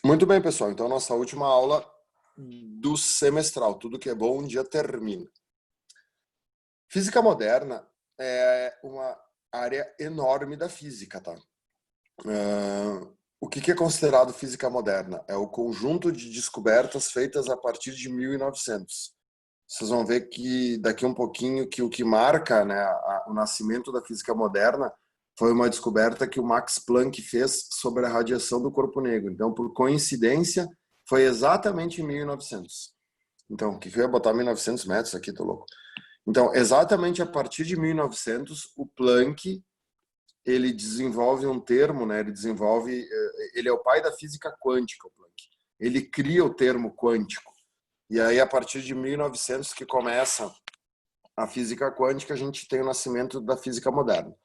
Muito bem, pessoal. Então, nossa última aula do semestral. Tudo que é bom um dia termina. Física moderna é uma área enorme da física, tá? O que é considerado física moderna? É o conjunto de descobertas feitas a partir de 1900. Vocês vão ver que daqui um pouquinho que o que marca, né, o nascimento da física moderna foi uma descoberta que o Max Planck fez sobre a radiação do corpo negro. Então, por coincidência, foi exatamente em 1900. Então, o que eu ia botar 1900 metros aqui, tô louco. Então, exatamente a partir de 1900, o Planck, ele desenvolve um termo, né? Ele é o pai da física quântica, o Planck. Ele cria o termo quântico. E aí, a partir de 1900 que começa a física quântica, a gente tem o nascimento da física moderna.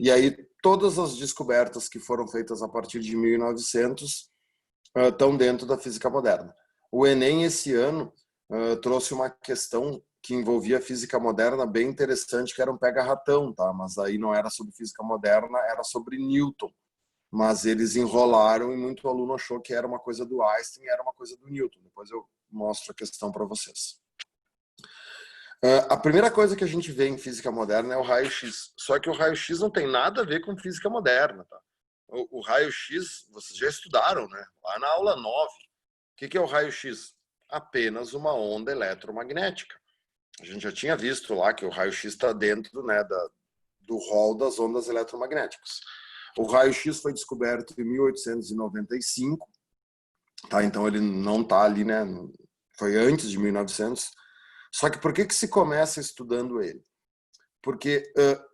E aí, todas as descobertas que foram feitas a partir de 1900 estão dentro da física moderna. O Enem, esse ano, trouxe uma questão que envolvia a física moderna bem interessante, que era um pega-ratão, tá? Mas aí não era sobre física moderna, era sobre Newton. Mas eles enrolaram e muito aluno achou que era uma coisa do Einstein, era uma coisa do Newton. Depois eu mostro a questão para vocês. A primeira coisa que a gente vê em física moderna é o raio-x. Só que o raio-x não tem nada a ver com física moderna, tá? O raio-x, vocês já estudaram, né? Lá na aula 9. O que é o raio-x? Apenas uma onda eletromagnética. A gente já tinha visto lá que o raio-x está dentro, né, do rol das ondas eletromagnéticas. O raio-x foi descoberto em 1895, tá? Então ele não está ali, né? Foi antes de 1900. Só que por que se começa estudando ele? Porque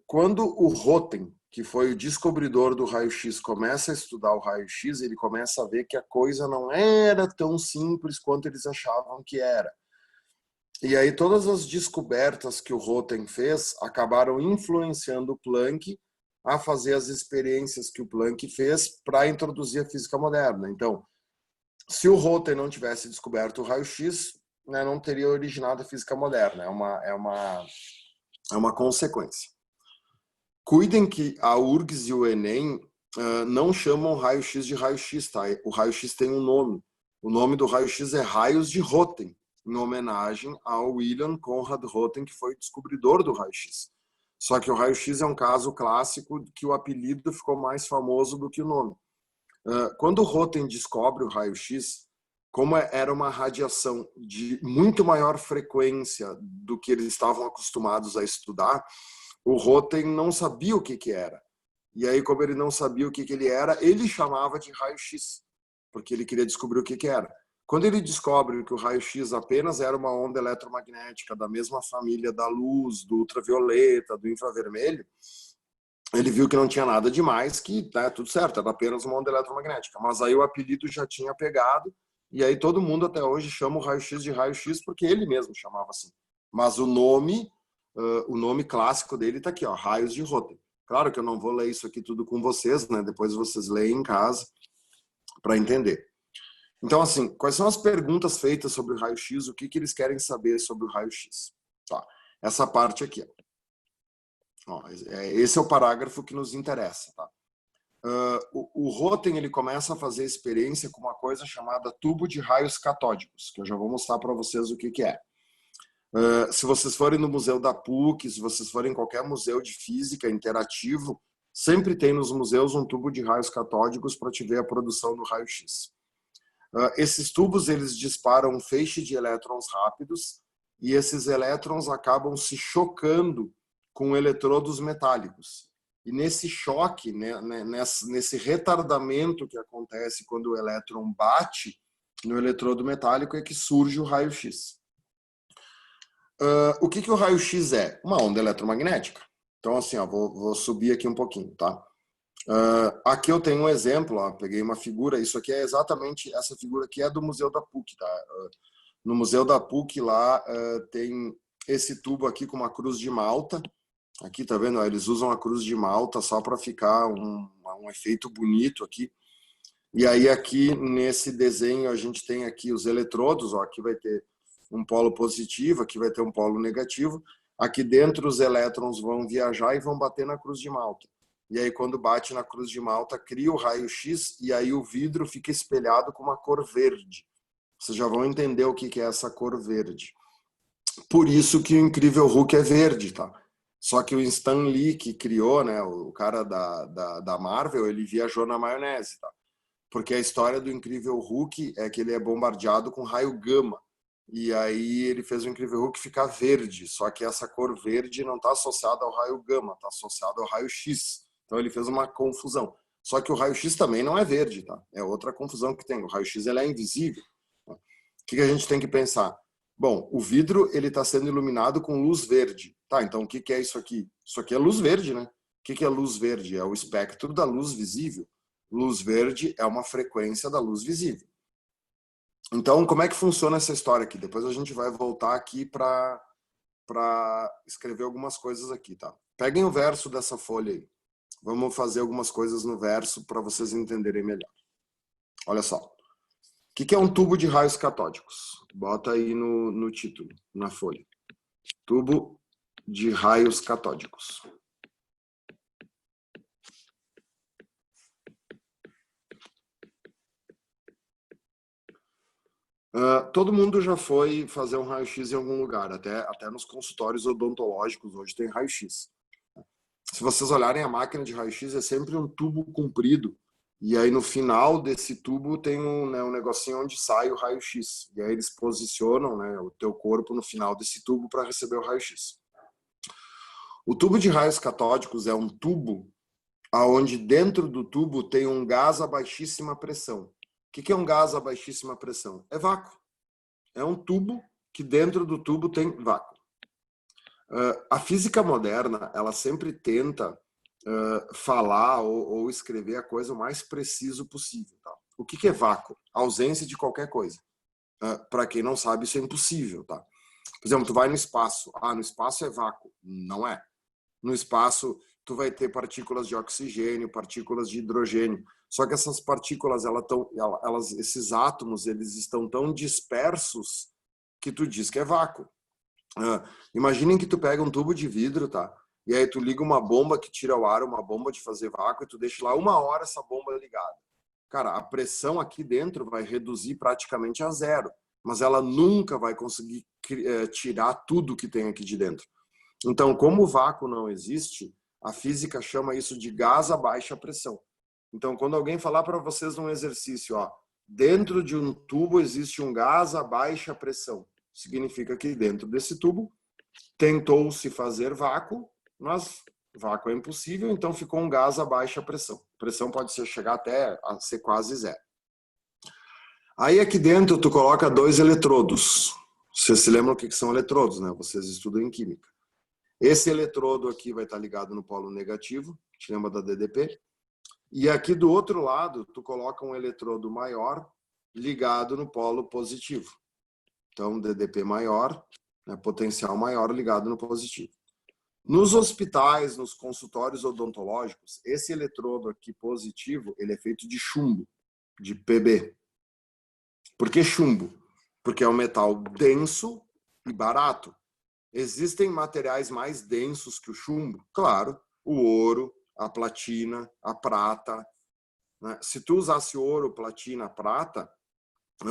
quando o Rotem, que foi o descobridor do raio-x, começa a estudar o raio-x, ele começa a ver que a coisa não era tão simples quanto eles achavam que era. E aí todas as descobertas que o Rotem fez acabaram influenciando o Planck a fazer as experiências que o Planck fez para introduzir a física moderna. Então, se o Rotem não tivesse descoberto o raio-x, né, não teria originado a física moderna. É uma consequência. Cuidem que a URGS e o Enem não chamam raio-x de raio-x, tá? O raio-x tem um nome. O nome do raio-x é raios de Rotem, em homenagem ao William Conrad Rotem, que foi o descobridor do raio-x. Só que o raio-x é um caso clássico que o apelido ficou mais famoso do que o nome. Quando o Rotem descobre o raio-x, como era uma radiação de muito maior frequência do que eles estavam acostumados a estudar, o Rotem não sabia o que era. E aí, como ele não sabia o que ele era, ele chamava de raio-x, porque ele queria descobrir o que era. Quando ele descobre que o raio-x apenas era uma onda eletromagnética da mesma família da luz, do ultravioleta, do infravermelho, ele viu que não tinha nada demais, que tá tudo certo, era apenas uma onda eletromagnética. Mas aí o apelido já tinha pegado, e aí todo mundo até hoje chama o raio-x de raio-x porque ele mesmo chamava assim. Mas o nome clássico dele está aqui, ó, raios de Rotem. Claro que eu não vou ler isso aqui tudo com vocês, né? Depois vocês leem em casa para entender. Então, assim, quais são as perguntas feitas sobre o raio-x? O que eles querem saber sobre o raio-x? Tá. Essa parte aqui. Ó, esse é o parágrafo que nos interessa, tá? O Rotem, ele começa a fazer experiência com uma coisa chamada tubo de raios catódicos, que eu já vou mostrar para vocês o que é. Se vocês forem no museu da PUC, se vocês forem em qualquer museu de física interativo, sempre tem nos museus um tubo de raios catódicos para te ver a produção do raio-x. Esses tubos, eles disparam um feixe de elétrons rápidos e esses elétrons acabam se chocando com eletrodos metálicos. E nesse choque, né, nesse retardamento que acontece quando o elétron bate no eletrodo metálico é que surge o raio-x. O que o raio-x é? Uma onda eletromagnética. Então, assim, ó, vou subir aqui um pouquinho, tá? Aqui eu tenho um exemplo, ó, peguei uma figura, isso aqui é exatamente, essa figura aqui é do Museu da PUC, tá? No Museu da PUC lá tem esse tubo aqui com uma cruz de Malta, aqui tá vendo? Eles usam a cruz de Malta só para ficar um efeito bonito aqui. E aí aqui nesse desenho a gente tem aqui os eletrodos, ó, aqui vai ter um polo positivo, aqui vai ter um polo negativo. Aqui dentro os elétrons vão viajar e vão bater na cruz de Malta. e aí quando bate na cruz de Malta, cria o raio-x, e aí o vidro fica espelhado com uma cor verde. Vocês já vão entender o que é essa cor verde. Por isso que o Incrível Hulk é verde, tá? Só que o Stan Lee, que criou, né, o cara da Marvel, ele viajou na maionese, tá? Porque a história do Incrível Hulk é que ele é bombardeado com raio gama. E aí ele fez o Incrível Hulk ficar verde. Só que essa cor verde não está associada ao raio gama, está associada ao raio X. Então ele fez uma confusão. Só que o raio X também não é verde, tá? É outra confusão que tem. O raio X ele é invisível. O que a gente tem que pensar? Bom, o vidro ele está sendo iluminado com luz verde. Tá, então o que é isso aqui? Isso aqui é luz verde, né? O que é luz verde? É o espectro da luz visível. Luz verde é uma frequência da luz visível. Então, como é que funciona essa história aqui? Depois a gente vai voltar aqui para escrever algumas coisas aqui, tá? Peguem o verso dessa folha aí. Vamos fazer algumas coisas no verso para vocês entenderem melhor. Olha só. O que é um tubo de raios catódicos? Bota aí no título, na folha. Tubo de raios catódicos. Todo mundo já foi fazer um raio-x em algum lugar, até nos consultórios odontológicos hoje tem raio-x. Se vocês olharem a máquina de raio-x, é sempre um tubo comprido, e aí no final desse tubo tem um negocinho onde sai o raio-x, e aí eles posicionam, né, o teu corpo no final desse tubo para receber o raio-x. O tubo de raios catódicos é um tubo onde dentro do tubo tem um gás a baixíssima pressão. O que é um gás a baixíssima pressão? É vácuo. É um tubo que dentro do tubo tem vácuo. A física moderna, ela sempre tenta falar ou escrever a coisa o mais preciso possível. Tá? O que é vácuo? A ausência de qualquer coisa. Para quem não sabe, isso é impossível. Tá? Por exemplo, tu vai no espaço. No espaço é vácuo. Não é. No espaço, tu vai ter partículas de oxigênio, partículas de hidrogênio. Só que essas partículas, esses átomos, eles estão tão dispersos que tu diz que é vácuo. Imaginem que tu pega um tubo de vidro, tá? E aí tu liga uma bomba que tira o ar, uma bomba de fazer vácuo, e tu deixa lá 1 hora essa bomba ligada. Cara, a pressão aqui dentro vai reduzir praticamente a zero, mas ela nunca vai conseguir tirar tudo que tem aqui de dentro. Então, como o vácuo não existe, a física chama isso de gás a baixa pressão. Então, quando alguém falar para vocês num exercício, dentro de um tubo existe um gás a baixa pressão, significa que dentro desse tubo tentou-se fazer vácuo, mas vácuo é impossível, então ficou um gás a baixa pressão. A pressão pode chegar até a ser quase zero. Aí aqui dentro tu coloca 2 eletrodos. Vocês se lembram o que são eletrodos, né? Vocês estudam em química. Esse eletrodo aqui vai estar ligado no polo negativo, te lembra da DDP? E aqui do outro lado, tu coloca um eletrodo maior ligado no polo positivo. Então, DDP maior, né, potencial maior ligado no positivo. Nos hospitais, nos consultórios odontológicos, esse eletrodo aqui positivo, ele é feito de chumbo, de PB. Por que chumbo? Porque é um metal denso e barato. Existem materiais mais densos que o chumbo? Claro, o ouro, a platina, a prata. Né? Se tu usasse ouro, platina, prata,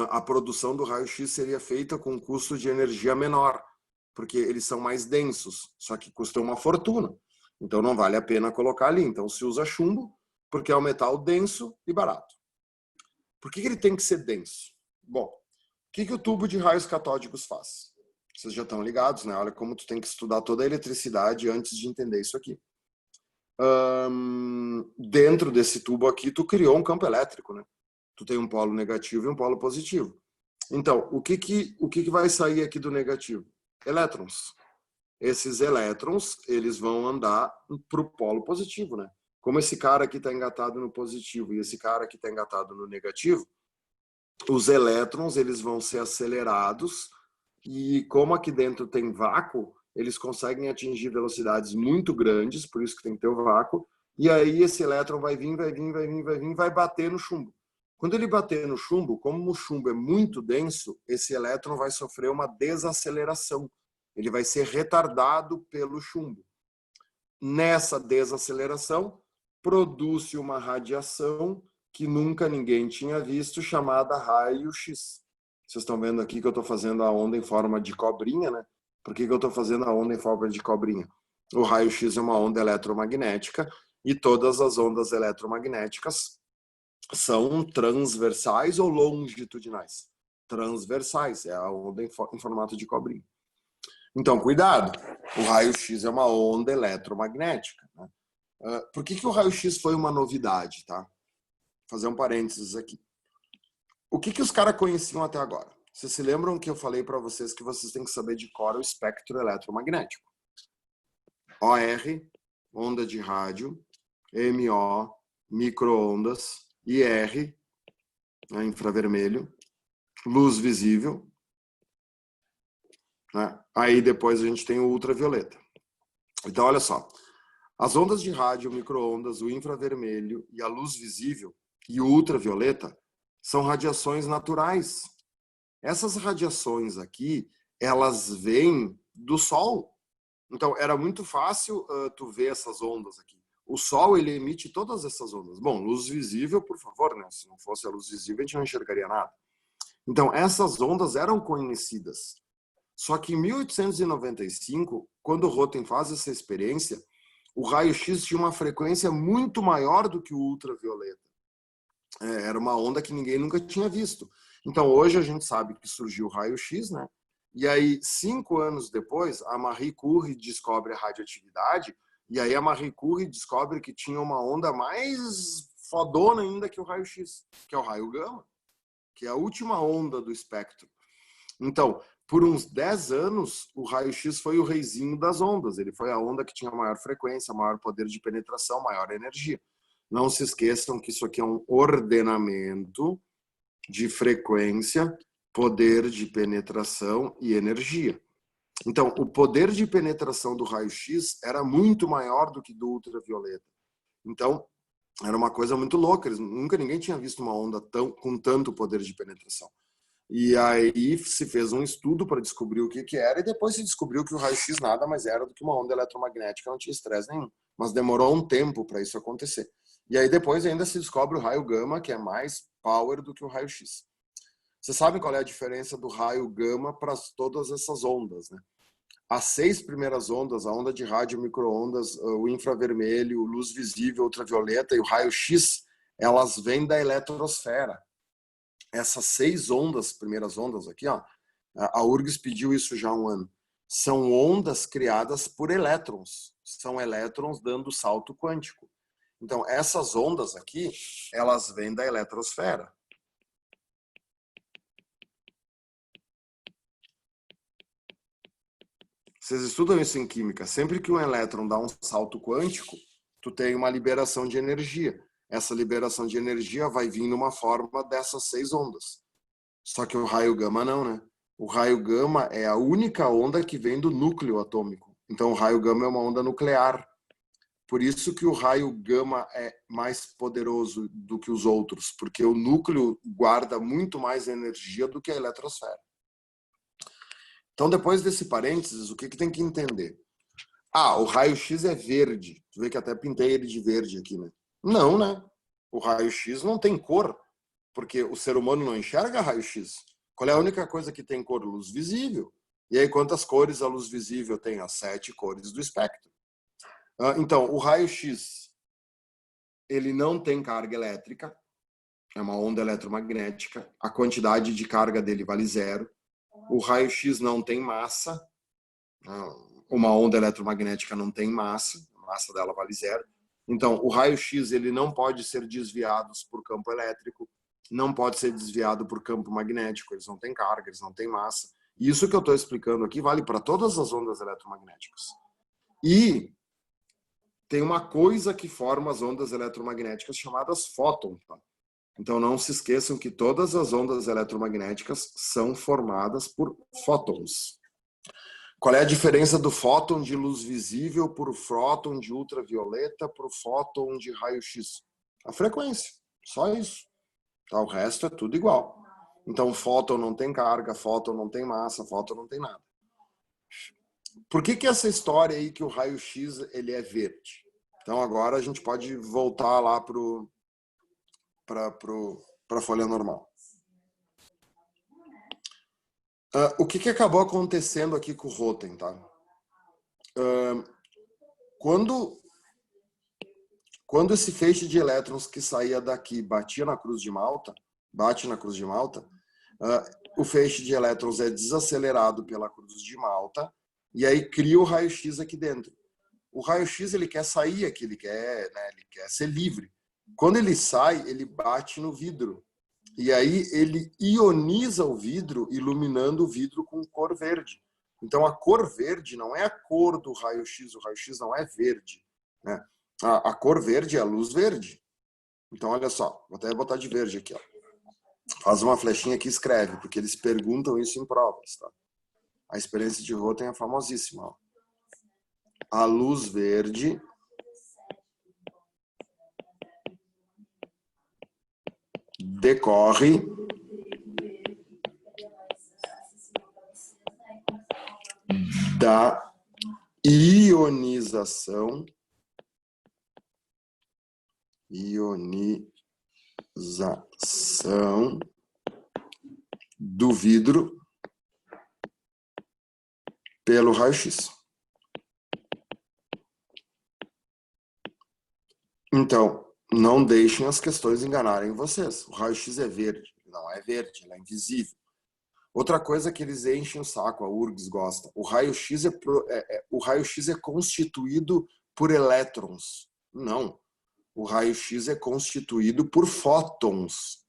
a produção do raio-x seria feita com um custo de energia menor, porque eles são mais densos, só que custam uma fortuna. Então não vale a pena colocar ali. Então se usa chumbo, porque é um metal denso e barato. Por que ele tem que ser denso? Bom, o que o tubo de raios catódicos faz? Vocês já estão ligados, né? Olha como tu tem que estudar toda a eletricidade antes de entender isso aqui. Dentro desse tubo aqui, tu criou um campo elétrico, né? Tu tem um polo negativo e um polo positivo. Então, o que vai sair aqui do negativo? Elétrons. Esses elétrons, eles vão andar para o polo positivo, né? Como esse cara aqui está engatado no positivo e esse cara aqui está engatado no negativo, os elétrons, eles vão ser acelerados e como aqui dentro tem vácuo, eles conseguem atingir velocidades muito grandes, por isso que tem que ter o vácuo, e aí esse elétron vai vir, vai bater no chumbo. Quando ele bater no chumbo, como o chumbo é muito denso, esse elétron vai sofrer uma desaceleração. Ele vai ser retardado pelo chumbo. Nessa desaceleração, produz uma radiação que nunca ninguém tinha visto, chamada raio-x. Vocês estão vendo aqui que eu estou fazendo a onda em forma de cobrinha, né? Por que eu estou fazendo a onda em forma de cobrinha? O raio-x é uma onda eletromagnética e todas as ondas eletromagnéticas são transversais ou longitudinais? Transversais, é a onda em formato de cobrinha. Então, cuidado, o raio-x é uma onda eletromagnética, né? Por que o raio-x foi uma novidade, tá? Vou fazer um parênteses aqui. O que os caras conheciam até agora? Vocês se lembram que eu falei para vocês que vocês têm que saber de cor o espectro eletromagnético? OR, onda de rádio, MO, micro-ondas, IR, né, infravermelho, luz visível, né? Aí depois a gente tem o ultravioleta. Então, olha só. As ondas de rádio, micro-ondas, o infravermelho e a luz visível e o ultravioleta são radiações naturais. Essas radiações aqui, elas vêm do Sol. Então, era muito fácil tu ver essas ondas aqui. O Sol, ele emite todas essas ondas. Bom, luz visível, por favor, né? Se não fosse a luz visível, a gente não enxergaria nada. Então, essas ondas eram conhecidas. Só que em 1895, quando o Rotem faz essa experiência, o raio-x tinha uma frequência muito maior do que o ultravioleta. Era uma onda que ninguém nunca tinha visto. Então, hoje a gente sabe que surgiu o raio-x, né? E aí, 5 anos depois, a Marie Curie descobre a radioatividade, e aí a Marie Curie descobre que tinha uma onda mais fodona ainda que o raio-x, que é o raio gama, que é a última onda do espectro. Então, por uns 10 anos, o raio-x foi o reizinho das ondas. Ele foi a onda que tinha maior frequência, maior poder de penetração, maior energia. Não se esqueçam que isso aqui é um ordenamento de frequência, poder de penetração e energia. Então, o poder de penetração do raio-x era muito maior do que do ultravioleta. Então, era uma coisa muito louca. Nunca ninguém tinha visto uma onda com tanto poder de penetração. E aí se fez um estudo para descobrir o que era, e depois se descobriu que o raio-x nada mais era do que uma onda eletromagnética, não tinha estresse nenhum. Mas demorou um tempo para isso acontecer. E aí depois ainda se descobre o raio gama, que é mais power do que o raio-x. Vocês sabem qual é a diferença do raio gama para todas essas ondas, né? As 6 primeiras ondas, a onda de rádio, micro-ondas, o infravermelho, luz visível, ultravioleta e o raio-x, elas vêm da eletrosfera. Essas 6 ondas, primeiras ondas aqui, ó, a URGS pediu isso já há um ano. São ondas criadas por elétrons. São elétrons dando salto quântico. Então, essas ondas aqui, elas vêm da eletrosfera. Vocês estudam isso em química. Sempre que um elétron dá um salto quântico, tu tem uma liberação de energia. Essa liberação de energia vai vir numa forma dessas 6 ondas. Só que o raio gama não, né? O raio gama é a única onda que vem do núcleo atômico. Então, o raio gama é uma onda nuclear. Por isso que o raio gama é mais poderoso do que os outros, porque o núcleo guarda muito mais energia do que a eletrosfera. Então, depois desse parênteses, o que tem que entender? O raio-x é verde. Tu vê que até pintei ele de verde aqui, né? Não, né? O raio-x não tem cor, porque o ser humano não enxerga raio-x. Qual é a única coisa que tem cor? Luz visível. E aí, quantas cores a luz visível tem? As 7 cores do espectro. Então, o raio-x, ele não tem carga elétrica, é uma onda eletromagnética, a quantidade de carga dele vale 0. O raio-x não tem massa, uma onda eletromagnética não tem massa, a massa dela vale 0. Então, o raio-x ele não pode ser desviado por campo elétrico, não pode ser desviado por campo magnético, eles não têm carga, eles não têm massa. E isso que eu estou explicando aqui vale para todas as ondas eletromagnéticas. E tem uma coisa que forma as ondas eletromagnéticas chamadas fótons. Tá? Então não se esqueçam que todas as ondas eletromagnéticas são formadas por fótons. Qual é a diferença do fóton de luz visível por fóton de ultravioleta por fóton de raio-x? A frequência, só isso. Tá? O resto é tudo igual. Então fóton não tem carga, fóton não tem massa, fóton não tem nada. Por que essa história aí que o raio-x ele é verde? Então agora a gente pode voltar lá para a folha normal. O que acabou acontecendo aqui com o Rotem, tá? Quando esse feixe de elétrons que saía daqui batia na cruz de Malta, bate na cruz de Malta, o feixe de elétrons é desacelerado pela cruz de Malta e aí cria o raio-x aqui dentro. O raio-x ele quer sair aqui, ele quer ser livre. Quando ele sai, ele bate no vidro. E aí ele ioniza o vidro, iluminando o vidro com cor verde. Então a cor verde não é a cor do raio-x, o raio-x não é verde, né? A cor verde é a luz verde. Então olha só, vou até botar de verde aqui, ó. Faz uma flechinha aqui e escreve, porque eles perguntam isso em provas, tá? A experiência de Rotem é famosíssima, ó. A luz verde decorre da ionização do vidro pelo raio-x. Então, não deixem as questões enganarem vocês. O raio-x é verde. Não é verde, ele é invisível. Outra coisa que eles enchem o saco, a URGS gosta. O raio-x é constituído por elétrons. Não. O raio-x é constituído por fótons.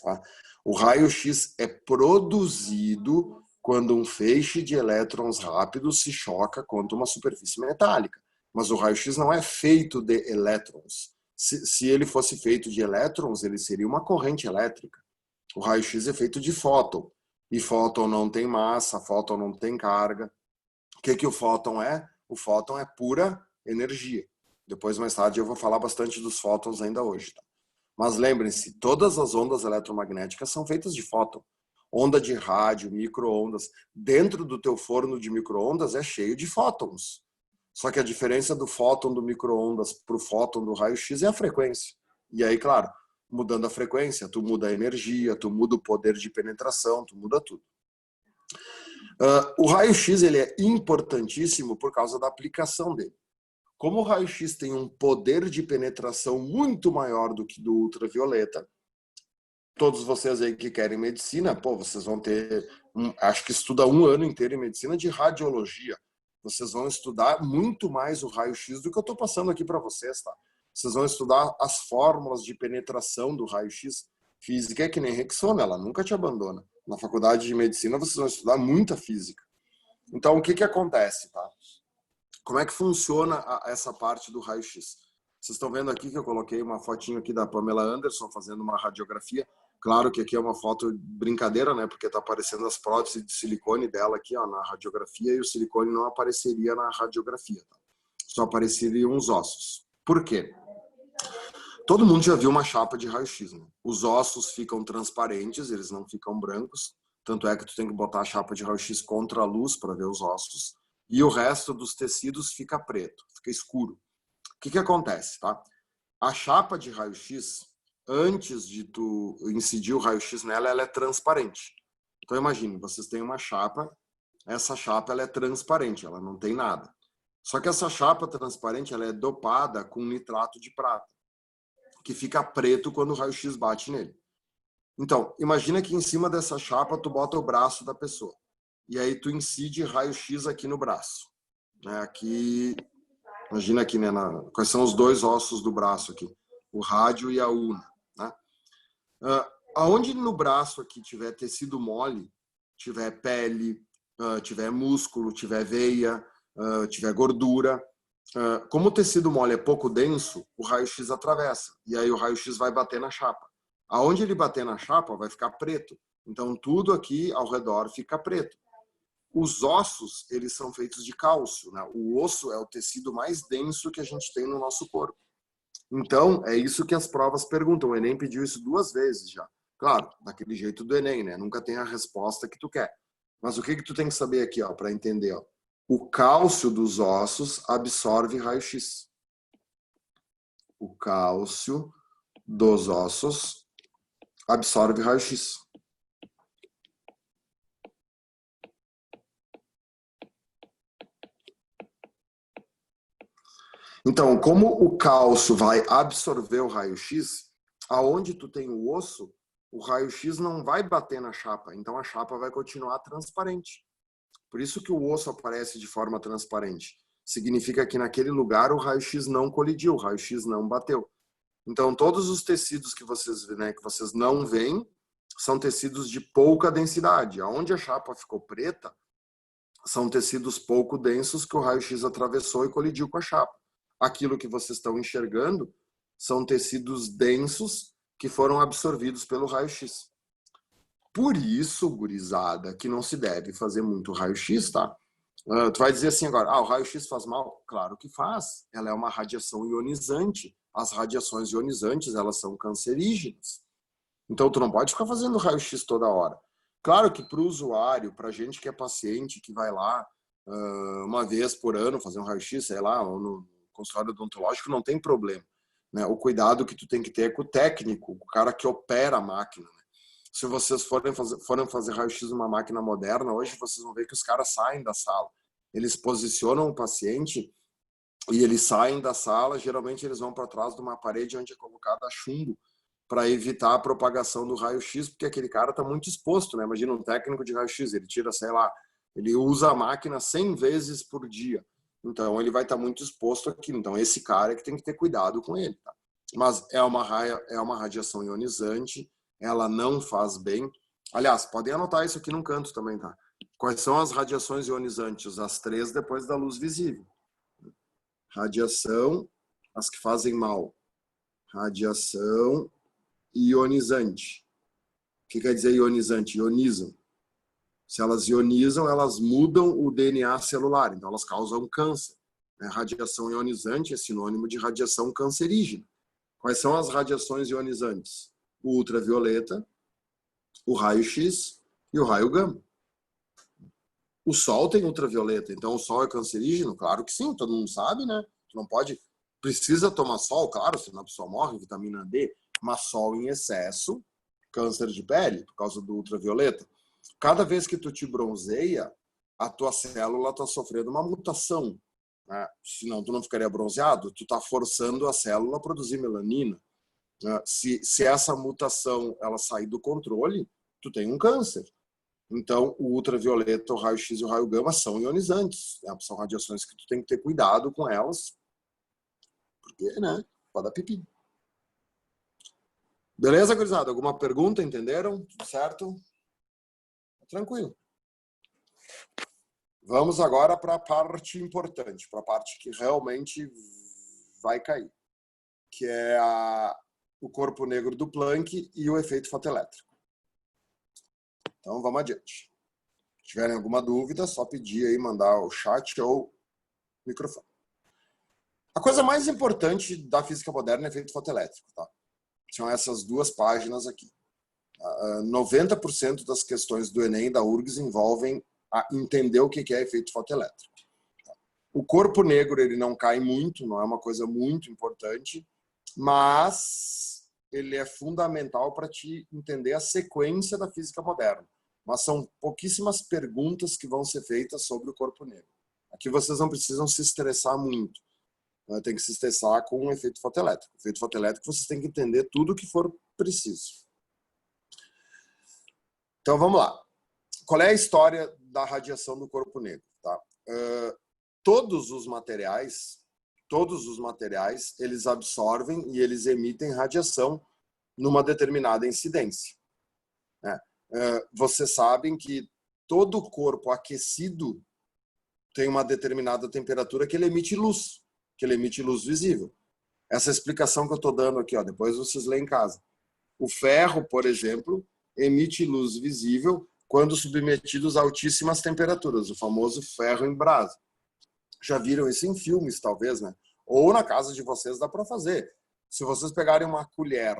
Tá? O raio-x é produzido quando um feixe de elétrons rápidos se choca contra uma superfície metálica. Mas o raio-x não é feito de elétrons. Se ele fosse feito de elétrons, ele seria uma corrente elétrica. O raio-x é feito de fóton. E fóton não tem massa, fóton não tem carga. O que o fóton é? O fóton é pura energia. Depois, mais tarde, eu vou falar bastante dos fótons ainda hoje. Tá? Mas lembrem-se, todas as ondas eletromagnéticas são feitas de fóton. Onda de rádio, micro-ondas. Dentro do teu forno de micro-ondas é cheio de fótons. Só que a diferença do fóton do micro-ondas para o fóton do raio-x é a frequência. E aí, claro, mudando a frequência, tu muda a energia, tu muda o poder de penetração, tu muda tudo. O raio-x ele é importantíssimo por causa da aplicação dele. Como o raio-x tem um poder de penetração muito maior do que do ultravioleta, todos vocês aí que querem medicina, vocês vão ter, acho que estuda 1 ano inteiro em medicina de radiologia. Vocês vão estudar muito mais o raio-x do que eu estou passando aqui para vocês, tá? Vocês vão estudar as fórmulas de penetração do raio-x. Física é que nem Rexona, ela nunca te abandona. Na faculdade de medicina vocês vão estudar muita física. Então o que acontece, tá? Como é que funciona essa parte do raio-x? Vocês estão vendo aqui que eu coloquei uma fotinho aqui da Pamela Anderson fazendo uma radiografia. Claro que aqui é uma foto brincadeira, né? Porque tá aparecendo as próteses de silicone dela aqui, ó, na radiografia, e o silicone não apareceria na radiografia, tá? Só apareceriam os ossos. Por quê? Todo mundo já viu uma chapa de raio-x, né? Os ossos ficam transparentes, eles não ficam brancos. Tanto é que tu tem que botar a chapa de raio-x contra a luz para ver os ossos. E o resto dos tecidos fica preto, fica escuro. O que acontece, tá? A chapa de raio-x, antes de tu incidir o raio-x nela, ela é transparente. Então imagine, vocês têm uma chapa, essa chapa ela é transparente, ela não tem nada. Só que essa chapa transparente ela é dopada com nitrato de prata, que fica preto quando o raio-x bate nele. Então, imagina que em cima dessa chapa tu bota o braço da pessoa. E aí tu incide raio-x aqui no braço. Aqui, imagina aqui, né, quais são os 2 ossos do braço aqui. O rádio e a ulna. Né? Aonde no braço aqui tiver tecido mole, tiver pele, tiver músculo, tiver veia, tiver gordura, como o tecido mole é pouco denso, o raio-x atravessa. E aí o raio-x vai bater na chapa. Aonde ele bater na chapa, vai ficar preto. Então, tudo aqui ao redor fica preto. Os ossos, eles são feitos de cálcio, né? O osso é o tecido mais denso que a gente tem no nosso corpo. Então, é isso que as provas perguntam. O Enem pediu isso 2 vezes já. Claro, daquele jeito do Enem, né? Nunca tem a resposta que tu quer. Mas o que tu tem que saber aqui, ó, para entender, ó? O cálcio dos ossos absorve raio-x. o cálcio dos ossos absorve raio-x. Então, como o cálcio vai absorver o raio-x, aonde tu tem o osso, o raio-x não vai bater na chapa, então a chapa vai continuar transparente. Por isso que o osso aparece de forma transparente. Significa que naquele lugar o raio-x não colidiu, o raio-x não bateu. Então, todos os tecidos que vocês não veem são tecidos de pouca densidade. Aonde a chapa ficou preta, são tecidos pouco densos que o raio-x atravessou e colidiu com a chapa. Aquilo que vocês estão enxergando são tecidos densos que foram absorvidos pelo raio-x. Por isso, gurizada, que não se deve fazer muito raio-x, tá? Tu vai dizer assim agora, o raio-x faz mal? Claro que faz. Ela é uma radiação ionizante. As radiações ionizantes, elas são cancerígenas. Então, tu não pode ficar fazendo raio-x toda hora. Claro que para o usuário, para a gente que é paciente, que vai lá uma vez por ano fazer um raio-x, sei lá, ou no consultório odontológico, não tem problema. Né? O cuidado que tu tem que ter é com o técnico, o cara que opera a máquina. Né? Se vocês forem fazer raio-x numa máquina moderna, hoje vocês vão ver que os caras saem da sala. Eles posicionam o paciente e eles saem da sala, geralmente eles vão para trás de uma parede onde é colocada chumbo para evitar a propagação do raio-x, porque aquele cara está muito exposto, né? Imagina um técnico de raio-x, ele tira, sei lá, ele usa a máquina 100 vezes por dia. Então, ele vai estar muito exposto aqui. Então, esse cara é que tem que ter cuidado com ele, tá? Mas é uma radiação ionizante, ela não faz bem. Aliás, podem anotar isso aqui num canto também, tá? Quais são as radiações ionizantes? As 3 depois da luz visível. Radiação, as que fazem mal. Radiação ionizante. O que quer dizer ionizante? Ionizam. Se elas ionizam, elas mudam o DNA celular, então elas causam câncer. Radiação ionizante é sinônimo de radiação cancerígena. Quais são as radiações ionizantes? O ultravioleta, o raio-x e o raio gama. O sol tem ultravioleta, então o sol é cancerígeno? Claro que sim, todo mundo sabe, né? Não pode, precisa tomar sol, claro, senão a pessoa morre, vitamina D, mas sol em excesso, câncer de pele, por causa do ultravioleta. Cada vez que tu te bronzeia, a tua célula está sofrendo uma mutação. Né? Senão tu não ficaria bronzeado, tu está forçando a célula a produzir melanina. Se essa mutação ela sair do controle, tu tem um câncer. Então, o ultravioleta, o raio-x e o raio gama são ionizantes. Né? São radiações que tu tem que ter cuidado com elas, porque, né, pode dar pipi. Beleza, gurizada? Alguma pergunta? Entenderam? Tudo certo? Tranquilo. Vamos agora para a parte importante, para a parte que realmente vai cair, que é o corpo negro do Planck e o efeito fotoelétrico. Então, vamos adiante. Se tiverem alguma dúvida, só pedir aí, mandar o chat ou o microfone. A coisa mais importante da física moderna é o efeito fotoelétrico, tá? São essas duas páginas aqui. 90% das questões do Enem e da URGS envolvem entender o que é efeito fotoelétrico. O corpo negro ele não cai muito, não é uma coisa muito importante, mas ele é fundamental para te entender a sequência da física moderna. Mas são pouquíssimas perguntas que vão ser feitas sobre o corpo negro. Aqui vocês não precisam se estressar muito. Tem que se estressar com o efeito fotoelétrico. O efeito fotoelétrico vocês têm que entender tudo o que for preciso. Então vamos lá. Qual é a história da radiação do corpo negro? Tá? Todos os materiais, eles absorvem e eles emitem radiação numa determinada incidência. Né? Vocês sabem que todo corpo aquecido tem uma determinada temperatura que ele emite luz visível. Essa explicação que eu estou dando aqui, depois vocês lêem em casa. O ferro, por exemplo, emite luz visível quando submetidos a altíssimas temperaturas, o famoso ferro em brasa. Já viram isso em filmes, talvez, né? Ou na casa de vocês dá para fazer. Se vocês pegarem uma colher,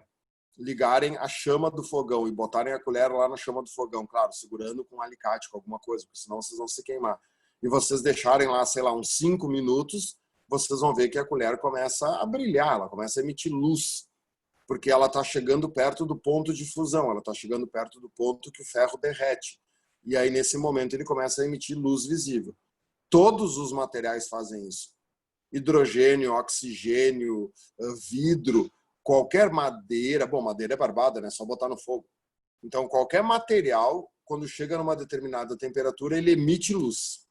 ligarem a chama do fogão e botarem a colher lá na chama do fogão, claro, segurando com um alicate, com alguma coisa, porque senão vocês vão se queimar. E vocês deixarem lá, sei lá, uns 5 minutos, vocês vão ver que a colher começa a brilhar, ela começa a emitir luz, porque ela está chegando perto do ponto de fusão, ela está chegando perto do ponto que o ferro derrete. E aí, nesse momento, ele começa a emitir luz visível. Todos os materiais fazem isso. Hidrogênio, oxigênio, vidro, qualquer madeira. Bom, madeira é barbada, né? Só botar no fogo. Então, qualquer material, quando chega numa determinada temperatura, ele emite luz.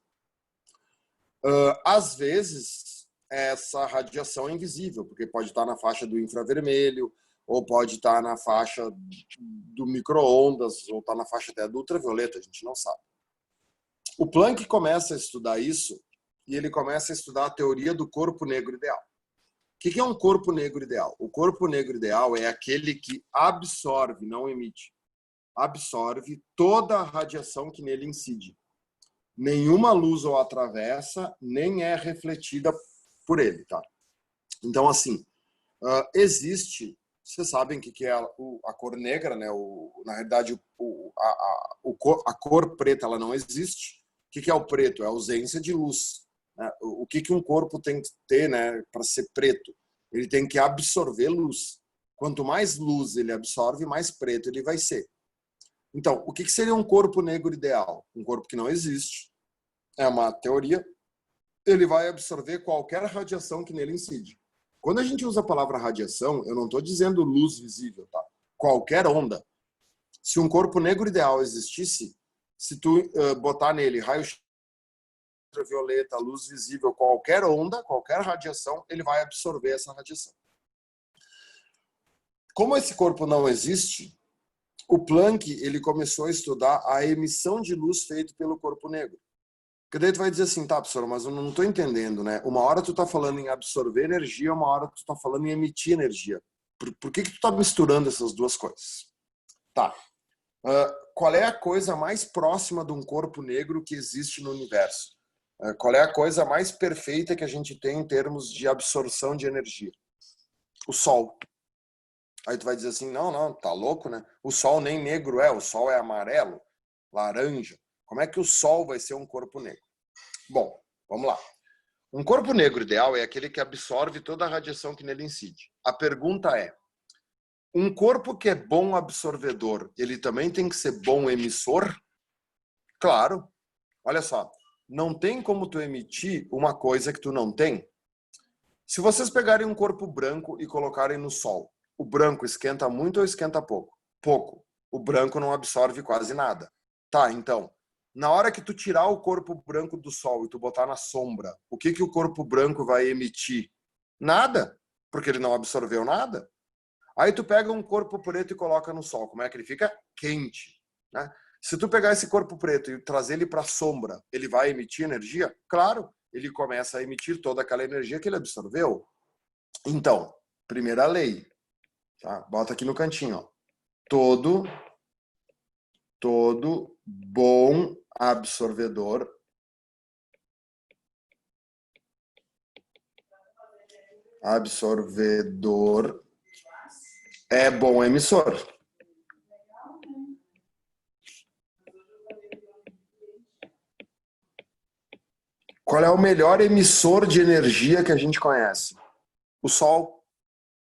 Às vezes, essa radiação é invisível, porque pode estar na faixa do infravermelho, ou pode estar na faixa do micro-ondas, ou estar na faixa até do ultravioleta, a gente não sabe. O Planck começa a estudar isso, e ele começa a estudar a teoria do corpo negro ideal. O que é um corpo negro ideal? O corpo negro ideal é aquele que absorve, não emite, absorve toda a radiação que nele incide. Nenhuma luz o atravessa, nem é refletida por ele, tá? Então, assim, existe, vocês sabem o que é a cor negra, né? Na realidade, a cor preta ela não existe. O que é o preto? É a ausência de luz. Né? O que um corpo tem que ter, né, para ser preto? Ele tem que absorver luz. Quanto mais luz ele absorve, mais preto ele vai ser. Então, o que seria um corpo negro ideal? Um corpo que não existe. É uma teoria. Ele vai absorver qualquer radiação que nele incide. Quando a gente usa a palavra radiação, eu não estou dizendo luz visível, tá? Qualquer onda. Se um corpo negro ideal existisse, se tu botar nele raio-x, ultravioleta, luz visível, qualquer onda, qualquer radiação, ele vai absorver essa radiação. Como esse corpo não existe, o Planck ele começou a estudar a emissão de luz feita pelo corpo negro. Porque daí tu vai dizer assim, tá, professor, mas eu não estou entendendo, né? Uma hora tu tá falando em absorver energia, uma hora tu tá falando em emitir energia. Por que tu tá misturando essas duas coisas? Tá. Qual é a coisa mais próxima de um corpo negro que existe no universo? Qual é a coisa mais perfeita que a gente tem em termos de absorção de energia? O Sol. Aí tu vai dizer assim, não, tá louco, né? O Sol nem negro é, o Sol é amarelo, laranja. Como é que o Sol vai ser um corpo negro? Bom, vamos lá. Um corpo negro ideal é aquele que absorve toda a radiação que nele incide. A pergunta é, um corpo que é bom absorvedor, ele também tem que ser bom emissor? Claro. Olha só, não tem como tu emitir uma coisa que tu não tem. Se vocês pegarem um corpo branco e colocarem no sol, o branco esquenta muito ou esquenta pouco? Pouco. O branco não absorve quase nada. Tá, então, na hora que tu tirar o corpo branco do sol e tu botar na sombra, o que o corpo branco vai emitir? Nada, porque ele não absorveu nada. Aí tu pega um corpo preto e coloca no sol, como é que ele fica? Quente, né? Se tu pegar esse corpo preto e trazer ele para a sombra, ele vai emitir energia? Claro, ele começa a emitir toda aquela energia que ele absorveu. Então, primeira lei, tá? Bota aqui no cantinho, ó. Todo bom absorvedor é bom emissor. Qual é o melhor emissor de energia que a gente conhece? O Sol.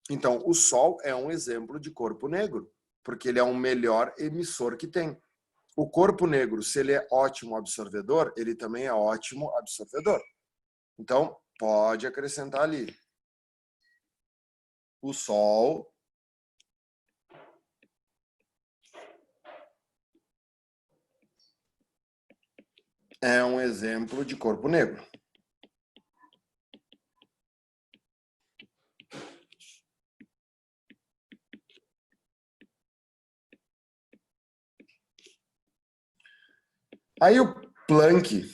Então, o Sol é um exemplo de corpo negro, porque ele é o melhor emissor que tem. O corpo negro, se ele é ótimo absorvedor, ele também é ótimo absorvedor. Então, pode acrescentar ali. O Sol é um exemplo de corpo negro. Aí o Planck,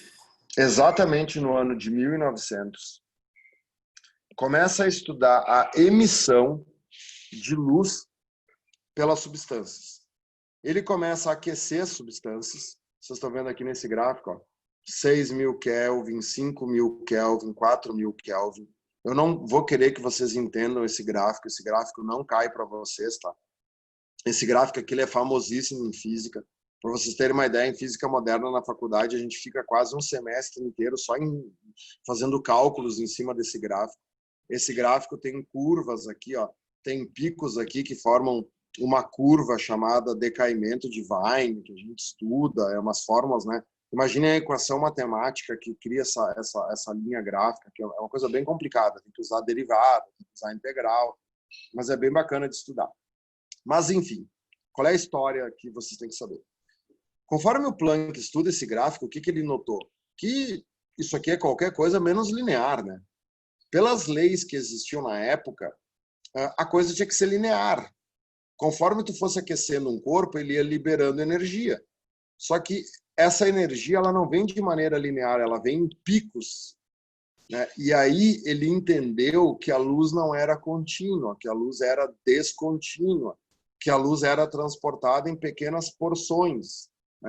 exatamente no ano de 1900, começa a estudar a emissão de luz pelas substâncias. Ele começa a aquecer as substâncias. Vocês estão vendo aqui nesse gráfico, ó, 6.000 Kelvin, 5.000 Kelvin, 4.000 Kelvin. Eu não vou querer que vocês entendam esse gráfico não cai para vocês, tá? Esse gráfico aqui ele é famosíssimo em física. Para vocês terem uma ideia, em física moderna na faculdade, a gente fica quase um semestre inteiro só fazendo cálculos em cima desse gráfico. Esse gráfico tem curvas aqui, ó, tem picos aqui que formam uma curva chamada decaimento de Wien, que a gente estuda, é umas fórmulas, né? Imagine a equação matemática que cria essa linha gráfica, que é uma coisa bem complicada, tem que usar derivada, tem que usar integral, mas é bem bacana de estudar. Mas, enfim, qual é a história que vocês têm que saber? Conforme o Planck estuda esse gráfico, o que ele notou? Que isso aqui é qualquer coisa menos linear, né? Pelas leis que existiam na época, a coisa tinha que ser linear. Conforme tu fosse aquecendo um corpo, ele ia liberando energia. Só que essa energia ela não vem de maneira linear, ela vem em picos, né? E aí ele entendeu que a luz não era contínua, que a luz era descontínua, que a luz era transportada em pequenas porções.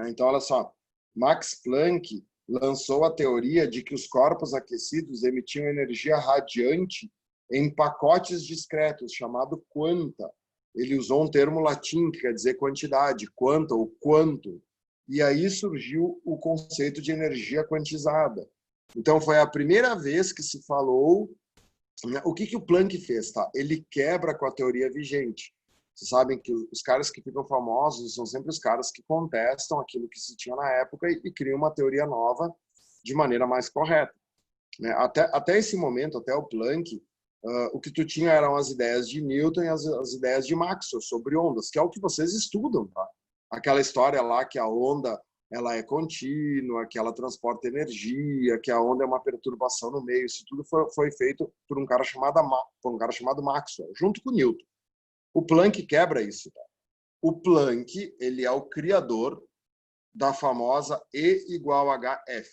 Então, olha só, Max Planck lançou a teoria de que os corpos aquecidos emitiam energia radiante em pacotes discretos, chamado quanta. Ele usou um termo latim que quer dizer quantidade, quanta ou quanto. E aí surgiu o conceito de energia quantizada. Então, foi a primeira vez que se falou... O que o Planck fez? Tá? Ele quebra com a teoria vigente. Vocês sabem que os caras que ficam famosos são sempre os caras que contestam aquilo que se tinha na época e criam uma teoria nova de maneira mais correta. Até esse momento, até o Planck, o que tu tinha eram as ideias de Newton e as ideias de Maxwell sobre ondas, que é o que vocês estudam. Tá? Aquela história lá que a onda ela é contínua, que ela transporta energia, que a onda é uma perturbação no meio. Isso tudo foi feito por um cara chamado Maxwell, junto com Newton. O Planck quebra isso. Tá? O Planck ele é o criador da famosa E igual a HF.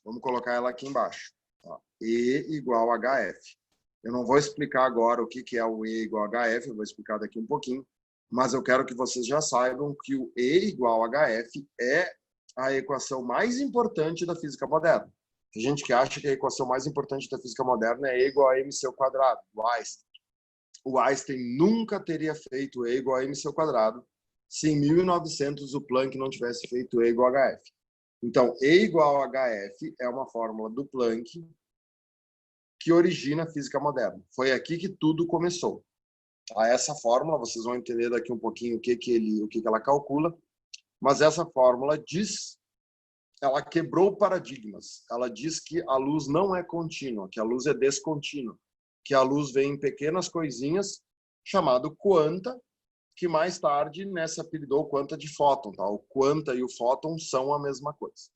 Vamos colocar ela aqui embaixo. Tá? E igual a HF. Eu não vou explicar agora o que é o E igual a HF, eu vou explicar daqui um pouquinho, mas eu quero que vocês já saibam que o E igual a HF é a equação mais importante da física moderna. Tem gente que acha que a equação mais importante da física moderna é E igual a mc², do Einstein. O Einstein nunca teria feito E igual a mc² se em 1900 o Planck não tivesse feito E igual a HF. Então, E igual a HF é uma fórmula do Planck que origina a física moderna. Foi aqui que tudo começou. Essa fórmula, vocês vão entender daqui um pouquinho o que ela calcula, mas essa fórmula ela quebrou paradigmas. Ela diz que a luz não é contínua, que a luz é descontínua, que a luz vem em pequenas coisinhas, chamado quanta, que mais tarde nessa apelidou quanta de fóton. Tá? O quanta e o fóton são a mesma coisa.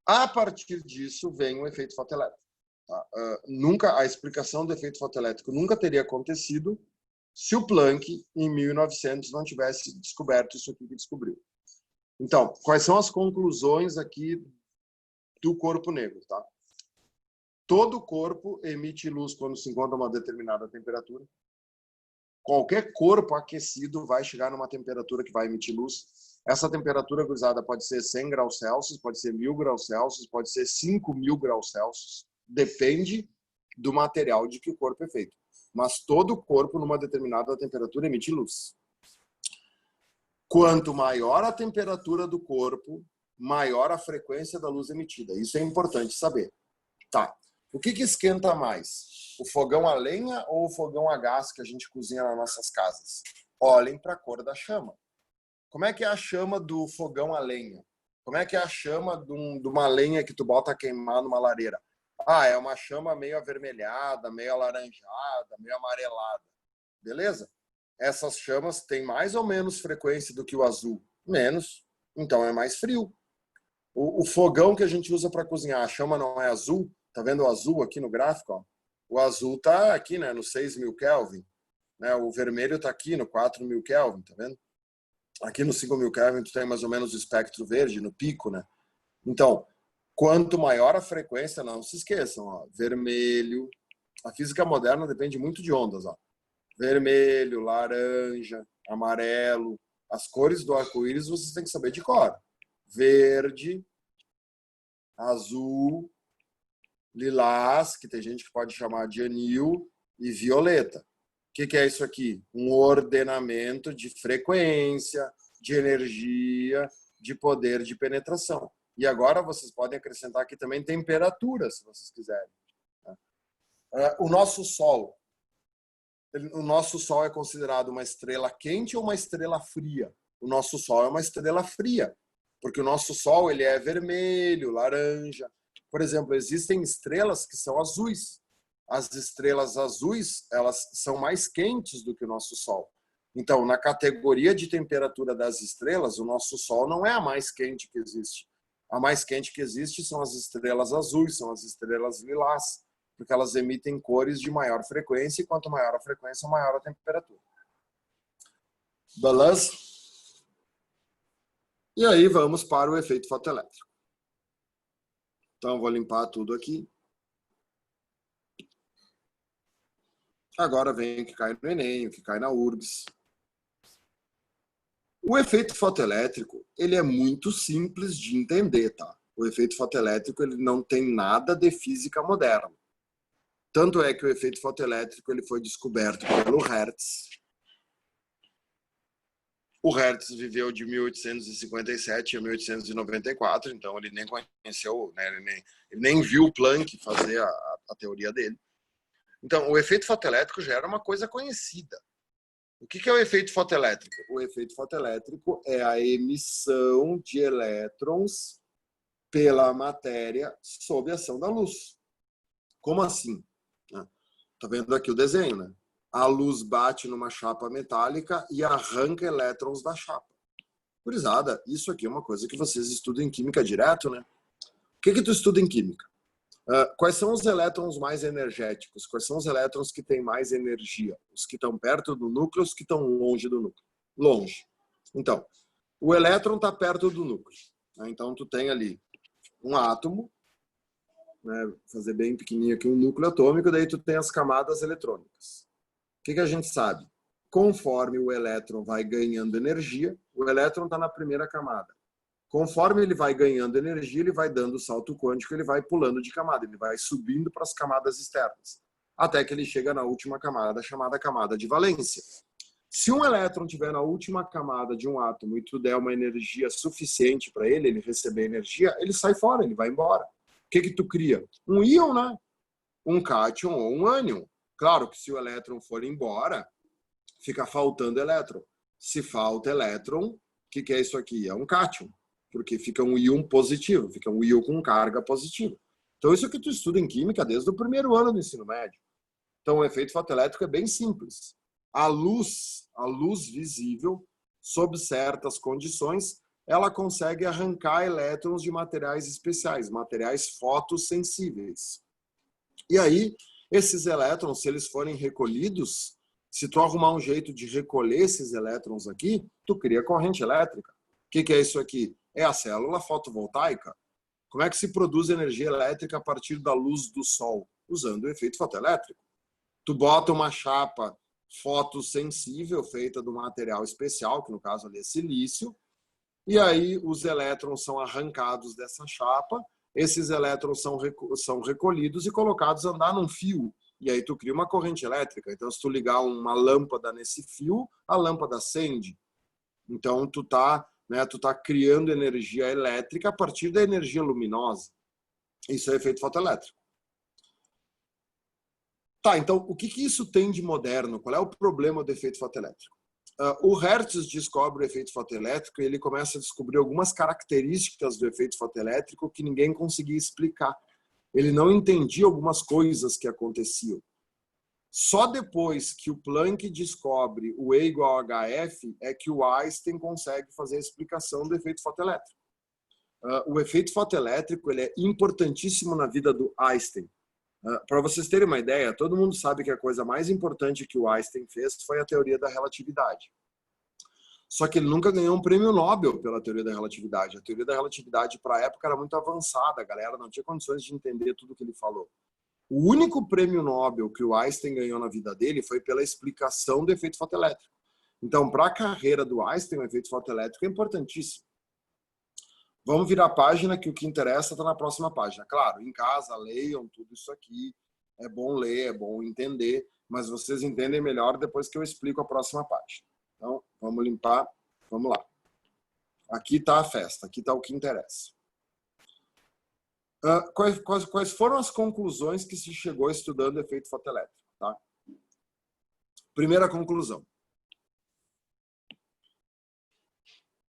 A partir disso vem o efeito fotoelétrico. Tá? Nunca a explicação do efeito fotoelétrico nunca teria acontecido se o Planck, em 1900, não tivesse descoberto isso aqui que descobriu. Então, quais são as conclusões aqui do corpo negro? Tá? Todo corpo emite luz quando se encontra a uma determinada temperatura. Qualquer corpo aquecido vai chegar numa temperatura que vai emitir luz. Essa temperatura, gurizada, pode ser 100 graus Celsius, pode ser 1000 graus Celsius, pode ser 5000 graus Celsius. Depende do material de que o corpo é feito. Mas todo corpo, numa determinada temperatura, emite luz. Quanto maior a temperatura do corpo, maior a frequência da luz emitida. Isso é importante saber. Tá. O que esquenta mais? O fogão a lenha ou o fogão a gás que a gente cozinha nas nossas casas? Olhem para a cor da chama. Como é que é a chama do fogão a lenha? Como é que é a chama de uma lenha que tu bota a queimar numa lareira? É uma chama meio avermelhada, meio alaranjada, meio amarelada. Beleza? Essas chamas têm mais ou menos frequência do que o azul? Menos. Então é mais frio. O fogão que a gente usa para cozinhar, a chama não é azul? Tá vendo o azul aqui no gráfico? Ó? O azul tá aqui, né, no 6000 Kelvin. Né? O vermelho tá aqui no 4000 Kelvin, tá vendo? Aqui no 5000 Kelvin tu tem mais ou menos o espectro verde, no pico, né? Então, quanto maior a frequência, não se esqueçam, ó, vermelho. A física moderna depende muito de ondas, ó. Vermelho, laranja, amarelo. As cores do arco-íris vocês têm que saber de cor. Verde, azul, lilás, que tem gente que pode chamar de anil, e violeta. O que é isso aqui? Um ordenamento de frequência, de energia, de poder de penetração. E agora vocês podem acrescentar aqui também temperatura, se vocês quiserem. O nosso Sol é considerado uma estrela quente ou uma estrela fria? O nosso Sol é uma estrela fria, porque o nosso Sol ele é vermelho, laranja. Por exemplo, existem estrelas que são azuis. As estrelas azuis, elas são mais quentes do que o nosso Sol. Então, na categoria de temperatura das estrelas, o nosso Sol não é a mais quente que existe. A mais quente que existe são as estrelas azuis, são as estrelas lilás, porque elas emitem cores de maior frequência, e quanto maior a frequência, maior a temperatura. Beleza? E aí vamos para o efeito fotoelétrico. Então, vou limpar tudo aqui. Agora vem o que cai no Enem, o que cai na URGS. O efeito fotoelétrico, ele é muito simples de entender, tá? O efeito fotoelétrico, ele não tem nada de física moderna. Tanto é que o efeito fotoelétrico, ele foi descoberto pelo Hertz. O Hertz viveu de 1857 a 1894, então ele nem conheceu, né? Ele nem viu o Planck fazer a teoria dele. Então, o efeito fotoelétrico já era uma coisa conhecida. O que é o efeito fotoelétrico? O efeito fotoelétrico é a emissão de elétrons pela matéria sob a ação da luz. Como assim? Tá vendo aqui o desenho, né? A luz bate numa chapa metálica e arranca elétrons da chapa. Gurizada, isso aqui é uma coisa que vocês estudam em química direto, né? O que tu estuda em química? Quais são os elétrons mais energéticos? Quais são os elétrons que têm mais energia? Os que estão perto do núcleo, os que estão longe do núcleo? Longe. Então, o elétron está perto do núcleo. Então, tu tem ali um átomo, né, fazer bem pequenininho aqui um núcleo atômico, daí tu tem as camadas eletrônicas. O que a gente sabe? Conforme o elétron vai ganhando energia, o elétron está na primeira camada. Conforme ele vai ganhando energia, ele vai dando o salto quântico, ele vai pulando de camada, ele vai subindo para as camadas externas, até que ele chega na última camada, chamada camada de valência. Se um elétron estiver na última camada de um átomo e tu der uma energia suficiente para ele receber energia, ele sai fora, ele vai embora. O que tu cria? Um íon, né? Um cátion ou um ânion. Claro que se o elétron for embora, fica faltando elétron. Se falta elétron, o que é isso aqui? É um cátion, porque fica um íon positivo, fica um íon com carga positiva. Então, isso é o que tu estuda em química desde o primeiro ano do ensino médio. Então, o efeito fotoelétrico é bem simples. A luz visível, sob certas condições, ela consegue arrancar elétrons de materiais especiais, materiais fotossensíveis. E aí, esses elétrons, se eles forem recolhidos, se tu arrumar um jeito de recolher esses elétrons aqui, tu cria corrente elétrica. O que é isso aqui? É a célula fotovoltaica. Como é que se produz energia elétrica a partir da luz do sol? Usando o efeito fotoelétrico. Tu bota uma chapa fotossensível feita do material especial, que no caso ali é silício, e aí os elétrons são arrancados dessa chapa, esses elétrons são recolhidos e colocados a andar num fio. E aí tu cria uma corrente elétrica. Então, se tu ligar uma lâmpada nesse fio, a lâmpada acende. Então, tu tá criando energia elétrica a partir da energia luminosa. Isso é efeito fotoelétrico. Tá, então, o que isso tem de moderno? Qual é o problema do efeito fotoelétrico? O Hertz descobre o efeito fotoelétrico e ele começa a descobrir algumas características do efeito fotoelétrico que ninguém conseguia explicar. Ele não entendia algumas coisas que aconteciam. Só depois que o Planck descobre o E igual a HF é que o Einstein consegue fazer a explicação do efeito fotoelétrico. O efeito fotoelétrico ele é importantíssimo na vida do Einstein. Para vocês terem uma ideia, todo mundo sabe que a coisa mais importante que o Einstein fez foi a teoria da relatividade. Só que ele nunca ganhou um prêmio Nobel pela teoria da relatividade. A teoria da relatividade, para a época, era muito avançada. A galera não tinha condições de entender tudo que ele falou. O único prêmio Nobel que o Einstein ganhou na vida dele foi pela explicação do efeito fotoelétrico. Então, para a carreira do Einstein, o efeito fotoelétrico é importantíssimo. Vamos virar a página, que o que interessa está na próxima página. Claro, em casa, leiam tudo isso aqui. É bom ler, é bom entender, mas vocês entendem melhor depois que eu explico a próxima página. Então, vamos limpar. Vamos lá. Aqui está a festa, aqui está o que interessa. Quais foram as conclusões que se chegou estudando efeito fotoelétrico? Tá? Primeira conclusão.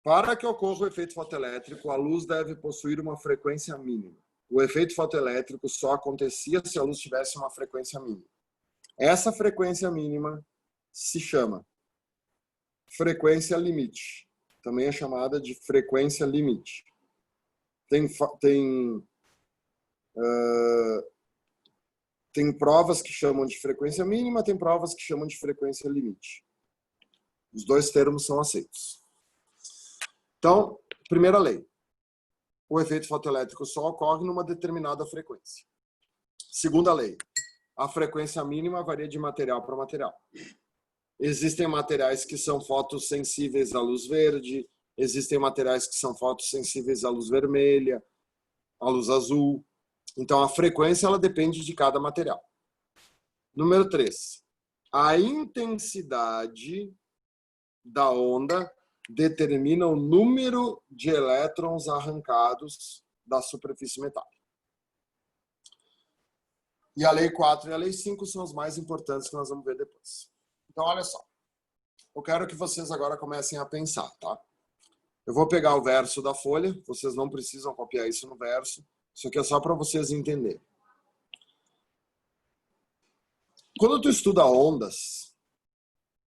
Para que ocorra o efeito fotoelétrico, a luz deve possuir uma frequência mínima. O efeito fotoelétrico só acontecia se a luz tivesse uma frequência mínima. Essa frequência mínima se chama frequência limite. Também é chamada de frequência limite. Tem provas que chamam de frequência mínima, tem provas que chamam de frequência limite. Os dois termos são aceitos. Então, primeira lei. O efeito fotoelétrico só ocorre numa determinada frequência. Segunda lei. A frequência mínima varia de material para material. Existem materiais que são fotossensíveis à luz verde, existem materiais que são fotossensíveis à luz vermelha, à luz azul. Então, a frequência ela depende de cada material. Número 3. A intensidade da onda determina o número de elétrons arrancados da superfície metálica. E a lei 4 e a lei 5 são as mais importantes que nós vamos ver depois. Então, olha só. Eu quero que vocês agora comecem a pensar, tá? Eu vou pegar o verso da folha, vocês não precisam copiar isso no verso. Isso aqui é só para vocês entenderem. Quando tu estuda ondas,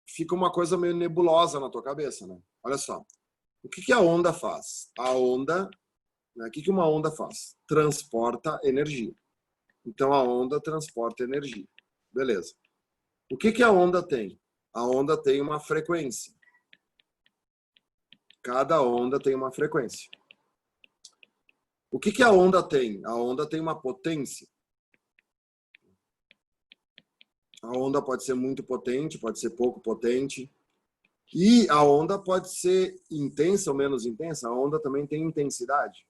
fica uma coisa meio nebulosa na tua cabeça, né? Olha só. O que a onda faz? A onda, né? O que uma onda faz? Transporta energia. Então a onda transporta energia. Beleza. O que a onda tem? A onda tem uma frequência. Cada onda tem uma frequência. O que a onda tem? A onda tem uma potência. A onda pode ser muito potente, pode ser pouco potente. E a onda pode ser intensa ou menos intensa. A onda também tem intensidade.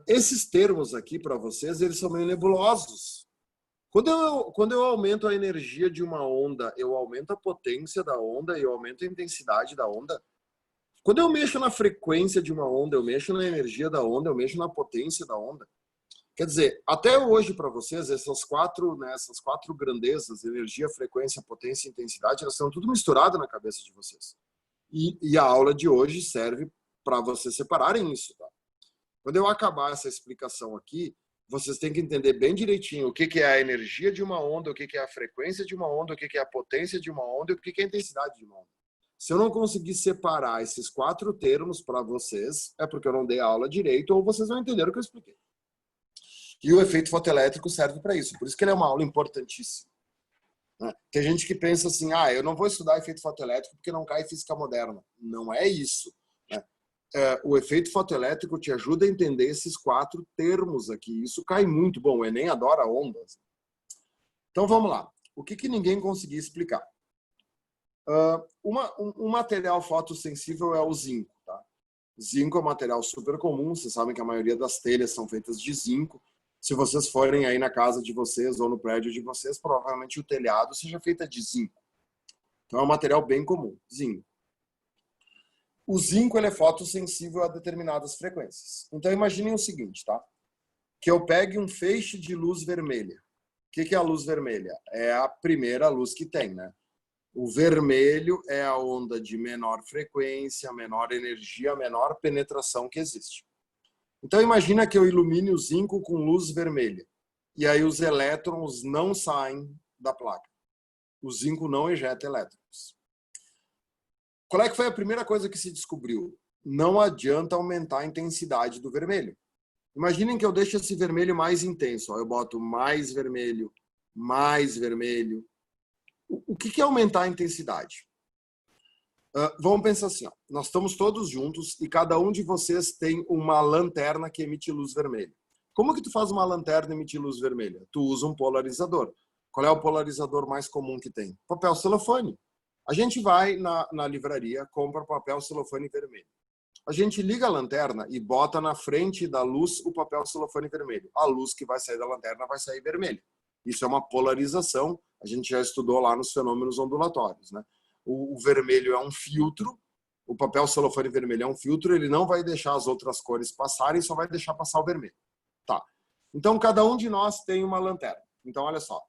Esses termos aqui para vocês, eles são meio nebulosos. Quando eu aumento a energia de uma onda, eu aumento a potência da onda e eu aumento a intensidade da onda. Quando eu mexo na frequência de uma onda, eu mexo na energia da onda, eu mexo na potência da onda. Quer dizer, até hoje para vocês, essas quatro grandezas, energia, frequência, potência e intensidade, elas estão tudo misturado na cabeça de vocês. E a aula de hoje serve para vocês separarem isso, tá? Quando eu acabar essa explicação aqui, vocês têm que entender bem direitinho o que é a energia de uma onda, o que é a frequência de uma onda, o que é a potência de uma onda e o que é a intensidade de uma onda. Se eu não conseguir separar esses 4 termos para vocês, é porque eu não dei a aula direito ou vocês não entenderam o que eu expliquei. E o efeito fotoelétrico serve para isso. Por isso que ele é uma aula importantíssima. Tem gente que pensa assim, eu não vou estudar efeito fotoelétrico porque não cai física moderna. Não é isso. O efeito fotoelétrico te ajuda a entender esses 4 termos aqui. Isso cai muito. Bom, o Enem adora ondas. Então vamos lá. O que ninguém conseguia explicar? Um material fotossensível é o zinco. Tá? Zinco é um material super comum. Vocês sabem que a maioria das telhas são feitas de zinco. Se vocês forem aí na casa de vocês ou no prédio de vocês, provavelmente o telhado seja feito de zinco. Então é um material bem comum, zinco. O zinco ele é fotossensível a determinadas frequências. Então imaginem o seguinte, tá? Que eu pegue um feixe de luz vermelha. O que é a luz vermelha? É a primeira luz que tem, né? O vermelho é a onda de menor frequência, menor energia, menor penetração que existe. Então imagina que eu ilumine o zinco com luz vermelha. E aí os elétrons não saem da placa. O zinco não ejeta elétrons. Qual é que foi a primeira coisa que se descobriu? Não adianta aumentar a intensidade do vermelho. Imaginem que eu deixo esse vermelho mais intenso. Eu boto mais vermelho, mais vermelho. O que é aumentar a intensidade? Vamos pensar assim, ó. Nós estamos todos juntos e cada um de vocês tem uma lanterna que emite luz vermelha. Como que tu faz uma lanterna emitir luz vermelha? Tu usa um polarizador. Qual é o polarizador mais comum que tem? Papel celofane. A gente vai na livraria, compra papel celofane vermelho. A gente liga a lanterna e bota na frente da luz o papel celofane vermelho. A luz que vai sair da lanterna vai sair vermelha. Isso é uma polarização. A gente já estudou lá nos fenômenos ondulatórios, né? O vermelho é um filtro o papel celofane vermelho é um filtro, ele não vai deixar as outras cores passarem, só vai deixar passar o vermelho. Tá. Então, cada um de nós tem uma lanterna. Então, olha só.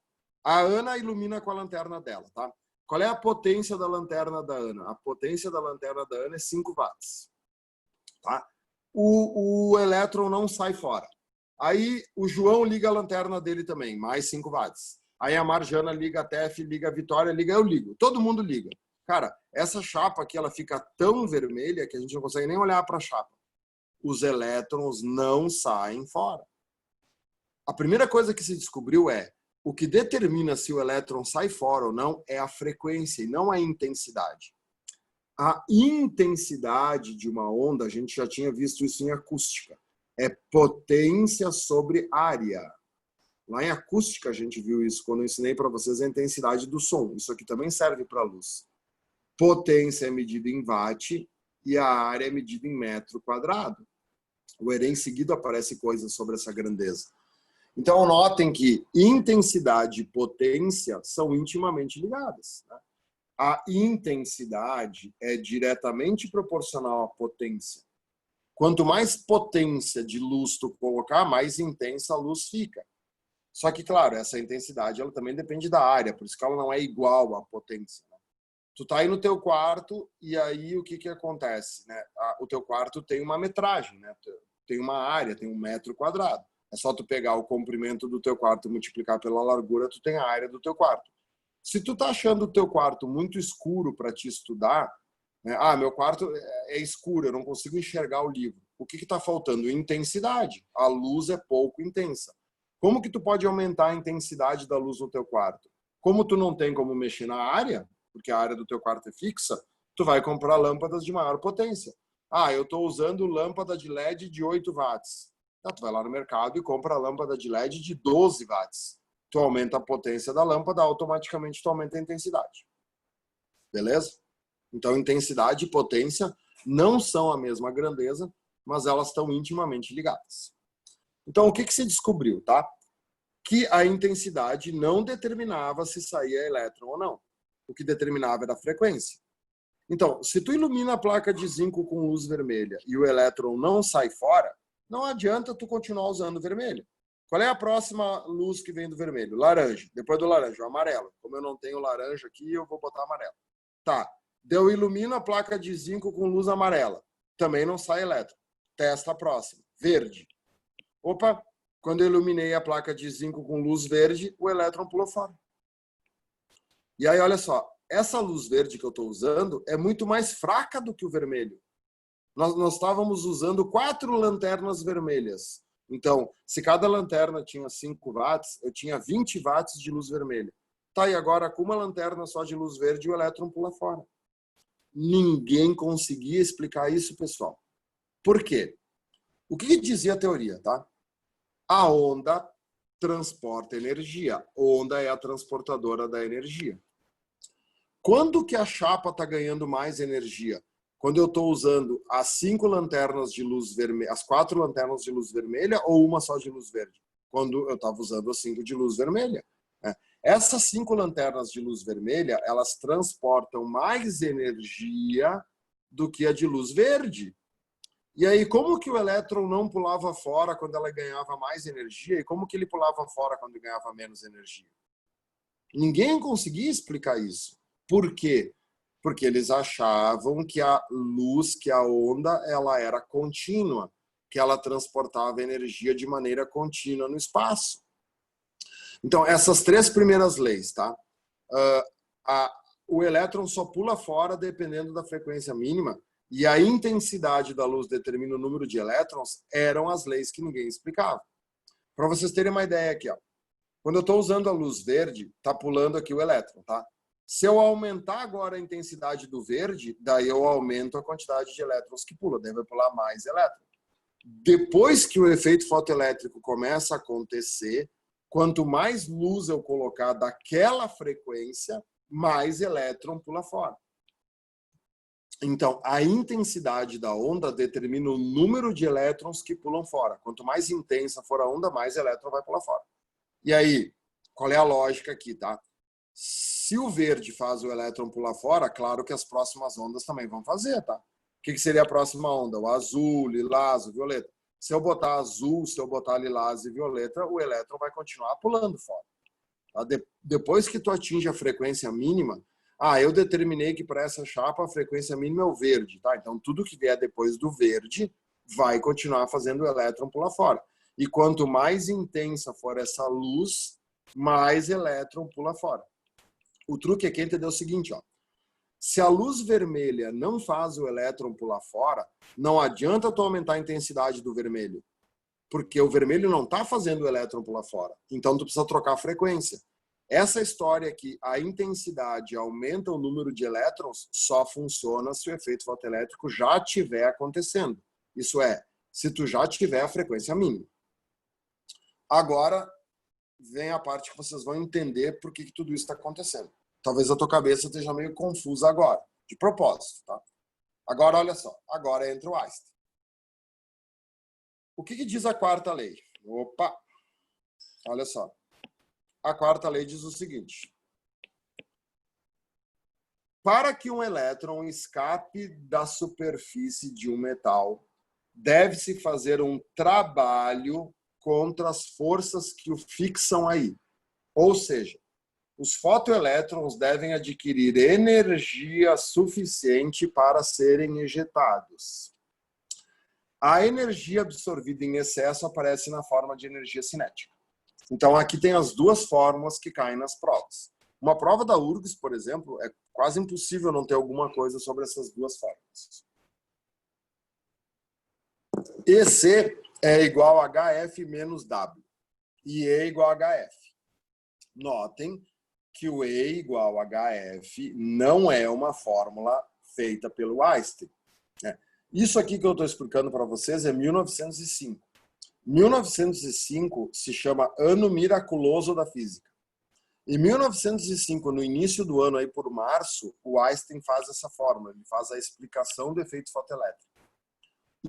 A Ana ilumina com a lanterna dela, tá? Qual é a potência da lanterna da Ana? A potência da lanterna da Ana é 5 watts. Tá? O elétron não sai fora. Aí o João liga a lanterna dele também, mais 5 watts. Aí a Marjana liga a Tef, liga a Vitória, liga, eu ligo. Todo mundo liga. Cara, essa chapa aqui, ela fica tão vermelha que a gente não consegue nem olhar para a chapa. Os elétrons não saem fora. A primeira coisa que se descobriu é o que determina se o elétron sai fora ou não é a frequência e não a intensidade. A intensidade de uma onda, a gente já tinha visto isso em acústica, é potência sobre área. Lá em acústica a gente viu isso quando eu ensinei para vocês a intensidade do som. Isso aqui também serve para luz. Potência é medida em watt e a área é medida em metro quadrado. O em seguida aparece coisas sobre essa grandeza. Então, notem que intensidade e potência são intimamente ligadas. Né? A intensidade é diretamente proporcional à potência. Quanto mais potência de luz tu colocar, mais intensa a luz fica. Só que, claro, essa intensidade ela também depende da área, por isso que ela não é igual à potência. Né? Tu tá aí no teu quarto e aí o que acontece? Né? O teu quarto tem uma metragem, né? Tem uma área, tem 1 metro quadrado. É só tu pegar o comprimento do teu quarto e multiplicar pela largura, tu tem a área do teu quarto. Se tu tá achando o teu quarto muito escuro para te estudar, né? Meu quarto é escuro, eu não consigo enxergar o livro. O que tá faltando? Intensidade. A luz é pouco intensa. Como que tu pode aumentar a intensidade da luz no teu quarto? Como tu não tem como mexer na área, porque a área do teu quarto é fixa, tu vai comprar lâmpadas de maior potência. Eu estou usando lâmpada de LED de 8 watts. Tu vai lá no mercado e compra a lâmpada de LED de 12 watts. Tu aumenta a potência da lâmpada, automaticamente tu aumenta a intensidade. Beleza? Então, intensidade e potência não são a mesma grandeza, mas elas estão intimamente ligadas. Então, o que se descobriu, tá? Que a intensidade não determinava se saía elétron ou não. O que determinava era a frequência. Então, se tu ilumina a placa de zinco com luz vermelha e o elétron não sai fora, não adianta tu continuar usando vermelho. Qual é a próxima luz que vem do vermelho? Laranja. Depois do laranja, o amarelo. Como eu não tenho laranja aqui, eu vou botar amarelo. Tá. Eu ilumino a placa de zinco com luz amarela. Também não sai elétron. Testa a próxima. Verde. Opa, quando eu iluminei a placa de zinco com luz verde, o elétron pulou fora. E aí, olha só. Essa luz verde que eu estou usando é muito mais fraca do que o vermelho. Nós estávamos usando 4 lanternas vermelhas. Então, se cada lanterna tinha 5 watts, eu tinha 20 watts de luz vermelha. Tá, e agora com uma lanterna só de luz verde, o elétron pula fora. Ninguém conseguia explicar isso, pessoal. Por quê? O que dizia a teoria, tá? A onda transporta energia. Onda é a transportadora da energia. Quando que a chapa está ganhando mais energia? Quando eu estou usando as 5 lanternas de luz vermelha, as 4 lanternas de luz vermelha ou uma só de luz verde? Quando eu estava usando as 5 de luz vermelha. Essas 5 lanternas de luz vermelha, elas transportam mais energia do que a de luz verde. E aí, como que o elétron não pulava fora quando ela ganhava mais energia? E como que ele pulava fora quando ganhava menos energia? Ninguém conseguia explicar isso. Por quê? Porque eles achavam que a luz, que a onda, ela era contínua, que ela transportava energia de maneira contínua no espaço. Então, essas 3 primeiras leis, tá? O elétron só pula fora dependendo da frequência mínima e a intensidade da luz determina o número de elétrons, eram as leis que ninguém explicava. Para vocês terem uma ideia aqui, ó. Quando eu estou usando a luz verde, tá pulando aqui o elétron, tá? Se eu aumentar agora a intensidade do verde, daí eu aumento a quantidade de elétrons que pula, daí vai pular mais elétrons. Depois que o efeito fotoelétrico começa a acontecer, quanto mais luz eu colocar daquela frequência, mais elétron pula fora. Então, a intensidade da onda determina o número de elétrons que pulam fora. Quanto mais intensa for a onda, mais elétron vai pular fora. E aí, qual é a lógica aqui, tá? Se o verde faz o elétron pular fora, claro que as próximas ondas também vão fazer, tá? O que seria a próxima onda? O azul, lilás, o violeta. Se eu botar azul, se eu botar lilás e violeta, o elétron vai continuar pulando fora. Tá? Depois que tu atinge a frequência mínima, eu determinei que para essa chapa a frequência mínima é o verde, tá? Então tudo que vier depois do verde vai continuar fazendo o elétron pular fora. E quanto mais intensa for essa luz, mais elétron pula fora. O truque aqui é entender o seguinte, ó. Se a luz vermelha não faz o elétron pular fora, não adianta tu aumentar a intensidade do vermelho, porque o vermelho não está fazendo o elétron pular fora. Então tu precisa trocar a frequência. Essa história que a intensidade aumenta o número de elétrons só funciona se o efeito fotoelétrico já estiver acontecendo. Isso é, se tu já tiver a frequência mínima. Agora vem a parte que vocês vão entender por que tudo isso está acontecendo. Talvez a tua cabeça esteja meio confusa agora, de propósito, tá? Agora, olha só, agora entra o Einstein. O que diz a quarta lei? Opa! Olha só. A quarta lei diz o seguinte. Para que um elétron escape da superfície de um metal, deve-se fazer um trabalho contra as forças que o fixam aí. Ou seja, os fotoelétrons devem adquirir energia suficiente para serem ejetados. A energia absorvida em excesso aparece na forma de energia cinética. Então, aqui tem as duas fórmulas que caem nas provas. Uma prova da URGS, por exemplo, é quase impossível não ter alguma coisa sobre essas duas fórmulas. EC é igual a HF menos W e E é igual a HF. Notem que o E igual a HF não é uma fórmula feita pelo Einstein. Isso aqui que eu estou explicando para vocês é 1905. 1905 se chama Ano Miraculoso da Física. Em 1905, no início do ano, aí por março, o Einstein faz essa fórmula, ele faz a explicação do efeito fotoelétrico.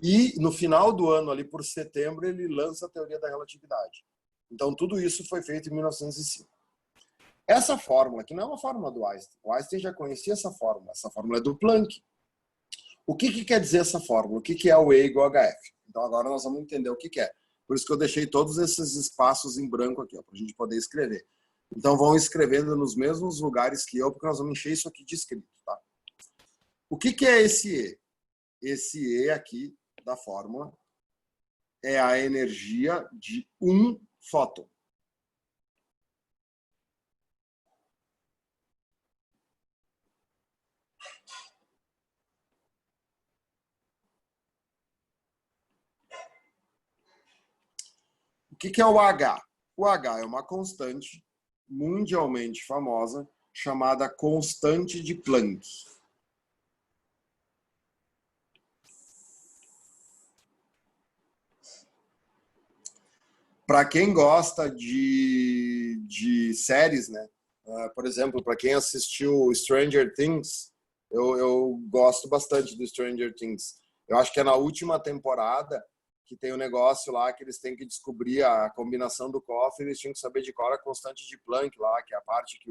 E no final do ano, ali por setembro, ele lança a teoria da relatividade. Então tudo isso foi feito em 1905. Essa fórmula, que não é uma fórmula do Einstein, o Einstein já conhecia essa fórmula é do Planck. O que quer dizer essa fórmula? O que é o E igual a HF? Então agora nós vamos entender o que é. Por isso que eu deixei todos esses espaços em branco aqui, para a gente poder escrever. Então vão escrevendo nos mesmos lugares que eu, porque nós vamos encher isso aqui de escrito. Tá? O que é esse E? Esse E aqui da fórmula é a energia de um fóton. O que é o H? O H é uma constante mundialmente famosa chamada constante de Planck. Para quem gosta de séries, né? Por exemplo, para quem assistiu Stranger Things, eu gosto bastante do Stranger Things. Eu acho que é na última temporada que tem um negócio lá que eles têm que descobrir a combinação do cofre, eles tinham que saber de qual é a constante de Planck lá, que é a parte que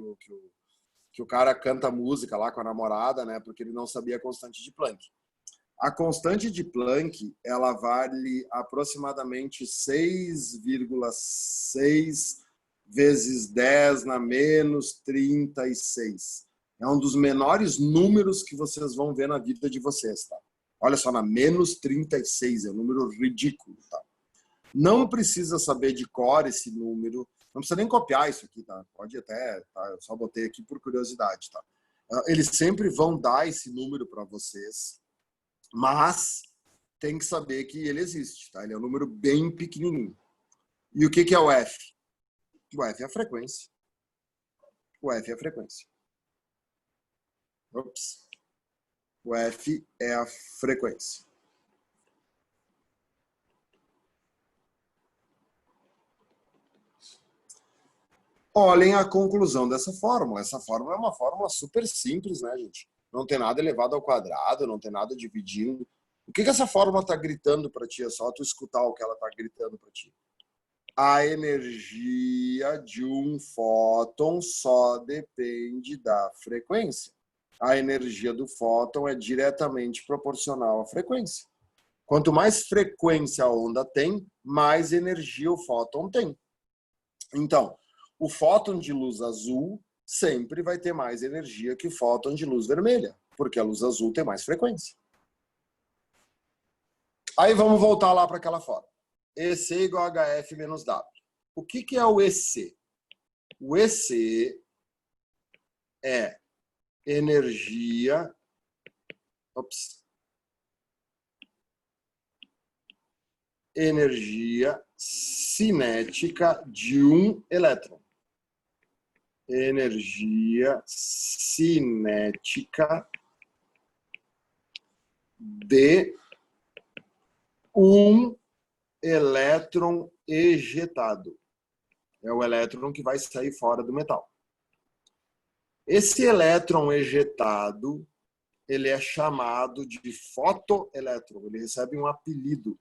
o cara canta música lá com a namorada, né? Porque ele não sabia a constante de Planck. A constante de Planck, ela vale aproximadamente 6,6 vezes 10 na menos 36. É um dos menores números que vocês vão ver na vida de vocês, tá? Olha só, na menos 36, é um número ridículo, tá? Não precisa saber de cor esse número, não precisa nem copiar isso aqui, tá? Pode até, tá? Eu só botei aqui por curiosidade, tá? Eles sempre vão dar esse número para vocês, mas tem que saber que ele existe, tá? Ele é um número bem pequenininho. E o que é o F? O F é a frequência. O F é a frequência. Ops. O F é a frequência. Olhem a conclusão dessa fórmula. Essa fórmula é uma fórmula super simples, né, gente? Não tem nada elevado ao quadrado, não tem nada dividindo. O que essa fórmula está gritando para ti? É só tu escutar o que ela está gritando para ti. a energia de um fóton só depende da frequência. A energia do fóton é diretamente proporcional à frequência. Quanto mais frequência a onda tem, mais energia o fóton tem. Então, o fóton de luz azul sempre vai ter mais energia que o fóton de luz vermelha, porque a luz azul tem mais frequência. Aí vamos voltar lá para aquela forma. EC igual a HF menos W. O que é o EC? O EC é energia... energia cinética de um elétron. Energia cinética de um elétron ejetado. É o elétron que vai sair fora do metal. Esse elétron ejetado, ele é chamado de fotoelétron. Ele recebe um apelido.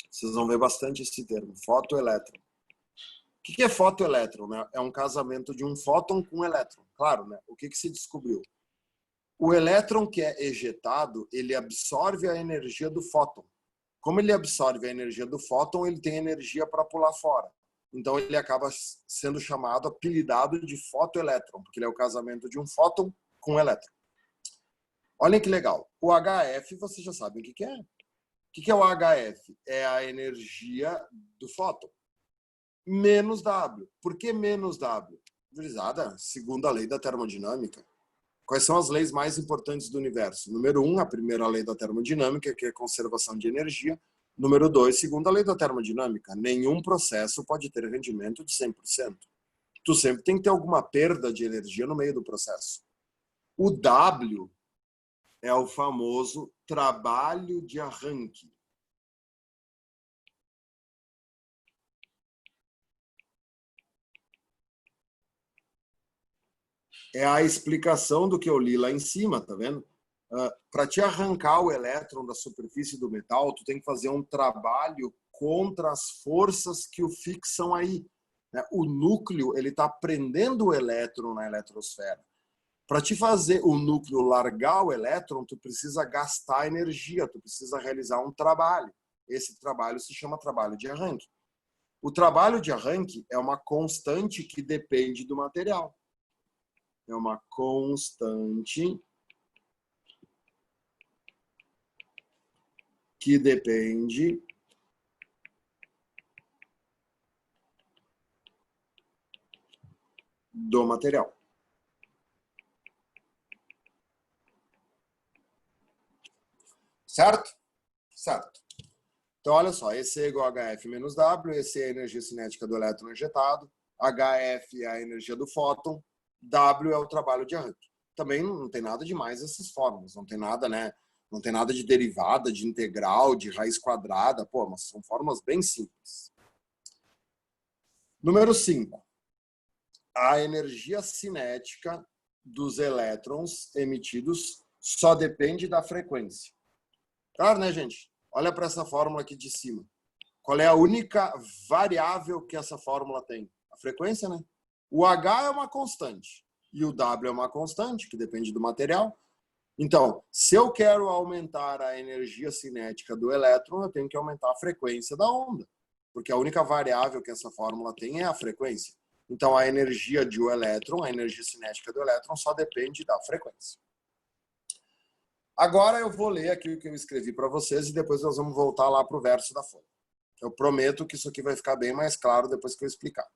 Vocês vão ver bastante esse termo, fotoelétron. O que é fotoelétron? Né? É um casamento de um fóton com um elétron. Claro, né? O que se descobriu? O elétron que é ejetado, ele absorve a energia do fóton. Como ele absorve a energia do fóton, ele tem energia para pular fora. Então ele acaba sendo chamado, apelidado de fotoelétron, porque ele é o casamento de um fóton com um elétron. Olhem que legal. O HF, vocês já sabem o que é. O que é o HF? É a energia do fóton. Menos W. Por que menos W? Utilizada segundo a lei da termodinâmica. Quais são as leis mais importantes do universo? Número 1, a primeira lei da termodinâmica, que é a conservação de energia. Número 2, segunda lei da termodinâmica. Nenhum processo pode ter rendimento de 100%. Tu sempre tem que ter alguma perda de energia no meio do processo. O W é o famoso trabalho de arranque. É a explicação do que eu li lá em cima, tá vendo? Para te arrancar o elétron da superfície do metal, tu tem que fazer um trabalho contra as forças que o fixam aí. O núcleo, ele está prendendo o elétron na eletrosfera. Para te fazer o núcleo largar o elétron, tu precisa gastar energia, tu precisa realizar um trabalho. Esse trabalho se chama trabalho de arranque. O trabalho de arranque é uma constante que depende do material. É uma constante que depende do material. Certo? Certo. Então, olha só, EC é igual a HF menos W, EC é a energia cinética do elétron ejetado, HF é a energia do fóton, W é o trabalho de arranque. Também não tem nada demais essas fórmulas, não tem nada, né? Não tem nada de derivada, de integral, de raiz quadrada, pô, mas são fórmulas bem simples. Número 5. A energia cinética dos elétrons emitidos só depende da frequência. Claro, né, gente? Olha para essa fórmula aqui de cima. Qual é a única variável que essa fórmula tem? A frequência, né? O H é uma constante e o W é uma constante, que depende do material. Então, se eu quero aumentar a energia cinética do elétron, eu tenho que aumentar a frequência da onda, porque a única variável que essa fórmula tem é a frequência. Então, a energia de um elétron, a energia cinética do elétron, só depende da frequência. Agora eu vou ler aqui o que eu escrevi para vocês e depois nós vamos voltar lá para o verso da folha. Eu prometo que isso aqui vai ficar bem mais claro depois que eu explicar.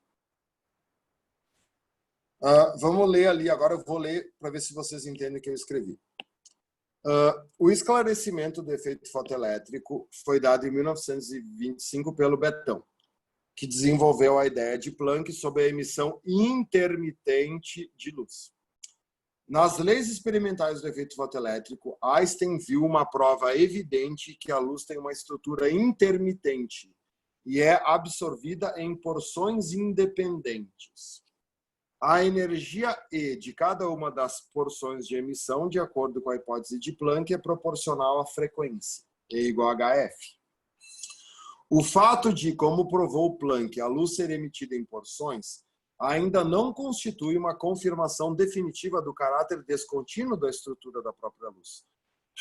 Vamos ler ali, agora eu vou ler para ver se vocês entendem o que eu escrevi. O esclarecimento do efeito fotoelétrico foi dado em 1925 pelo Betão, que desenvolveu a ideia de Planck sobre a emissão intermitente de luz. Nas leis experimentais do efeito fotoelétrico, Einstein viu uma prova evidente que a luz tem uma estrutura intermitente e é absorvida em porções independentes. A energia E de cada uma das porções de emissão, de acordo com a hipótese de Planck, é proporcional à frequência, E igual a HF. O fato de, como provou Planck, a luz ser emitida em porções, ainda não constitui uma confirmação definitiva do caráter descontínuo da estrutura da própria luz.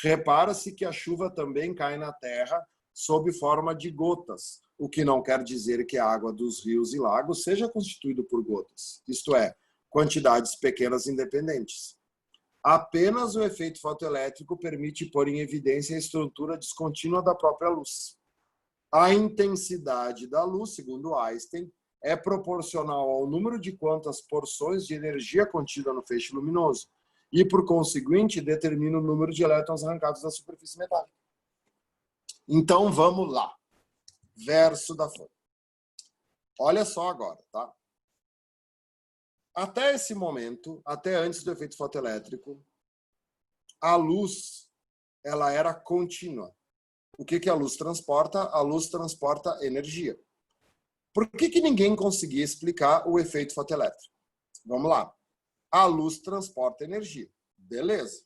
Repara-se que a chuva também cai na Terra sob forma de gotas, o que não quer dizer que a água dos rios e lagos seja constituída por gotas, isto é, quantidades pequenas independentes. Apenas o efeito fotoelétrico permite pôr em evidência a estrutura descontínua da própria luz. A intensidade da luz, segundo Einstein, é proporcional ao número de quantas porções de energia contida no feixe luminoso e, por conseguinte, determina o número de elétrons arrancados da superfície metálica. Então, vamos lá. Verso da fonte. Olha só agora, tá? Até esse momento, até antes do efeito fotoelétrico, a luz ela era contínua. O que a luz transporta? A luz transporta energia. Por que ninguém conseguia explicar o efeito fotoelétrico? Vamos lá. A luz transporta energia. Beleza.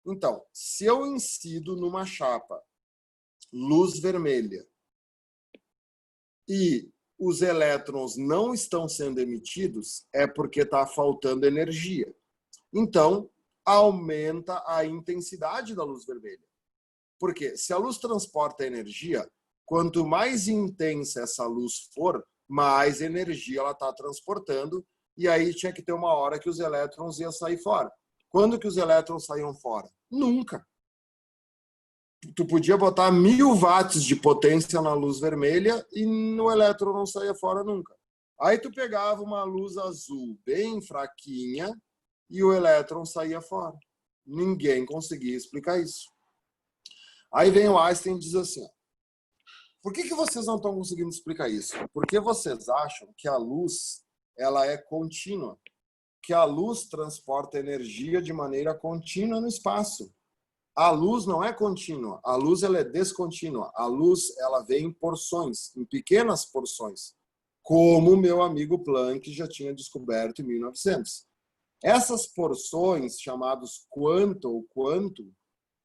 Então, se eu incido numa chapa luz vermelha e os elétrons não estão sendo emitidos, é porque está faltando energia. Então, aumenta a intensidade da luz vermelha. Porque se a luz transporta energia, quanto mais intensa essa luz for, mais energia ela está transportando, e aí tinha que ter uma hora que os elétrons iam sair fora. Quando que os elétrons saíam fora? Nunca. Tu podia botar 1000 watts de potência na luz vermelha e o elétron não saía fora nunca. Aí tu pegava uma luz azul bem fraquinha e o elétron saía fora. Ninguém conseguia explicar isso. Aí vem o Einstein e diz assim, ó, por que vocês não estão conseguindo explicar isso? Porque vocês acham que a luz ela é contínua, que a luz transporta energia de maneira contínua no espaço. A luz não é contínua, a luz ela é descontínua. A luz ela vem em porções, em pequenas porções, como o meu amigo Planck já tinha descoberto em 1900. Essas porções, chamadas quanto,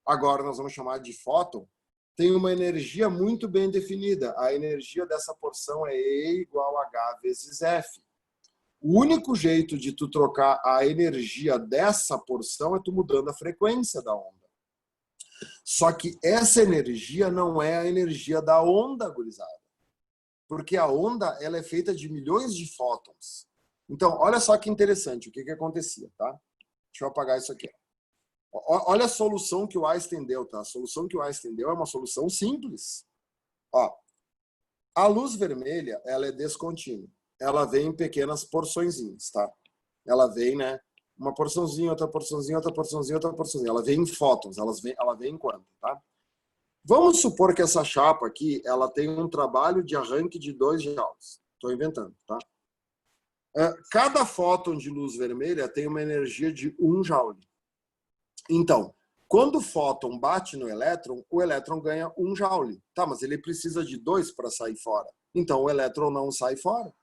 agora nós vamos chamar de fóton, tem uma energia muito bem definida. A energia dessa porção é E igual a H vezes F. O único jeito de tu trocar a energia dessa porção é tu mudando a frequência da onda. Só que essa energia não é a energia da onda, gurizada. Porque a onda ela é feita de milhões de fótons. Então, olha só que interessante o que acontecia, tá? Deixa eu apagar isso aqui. Olha a solução que o Einstein deu, tá? A solução que o Einstein deu é uma solução simples. Ó, a luz vermelha, ela é descontínua. Ela vem em pequenas porçõezinhas, tá? Ela vem, né? Uma porçãozinha, outra porçãozinha, outra porçãozinha, outra porçãozinha. Ela vem em fótons, ela vem em quanto, tá? Vamos supor que essa chapa aqui, ela tem um trabalho de arranque de 2 joules. Estou inventando, tá? Cada fóton de luz vermelha tem uma energia de 1 joule. Então, quando o fóton bate no elétron, o elétron ganha 1 joule. Tá, mas ele precisa de 2 para sair fora. Então, o elétron não sai fora.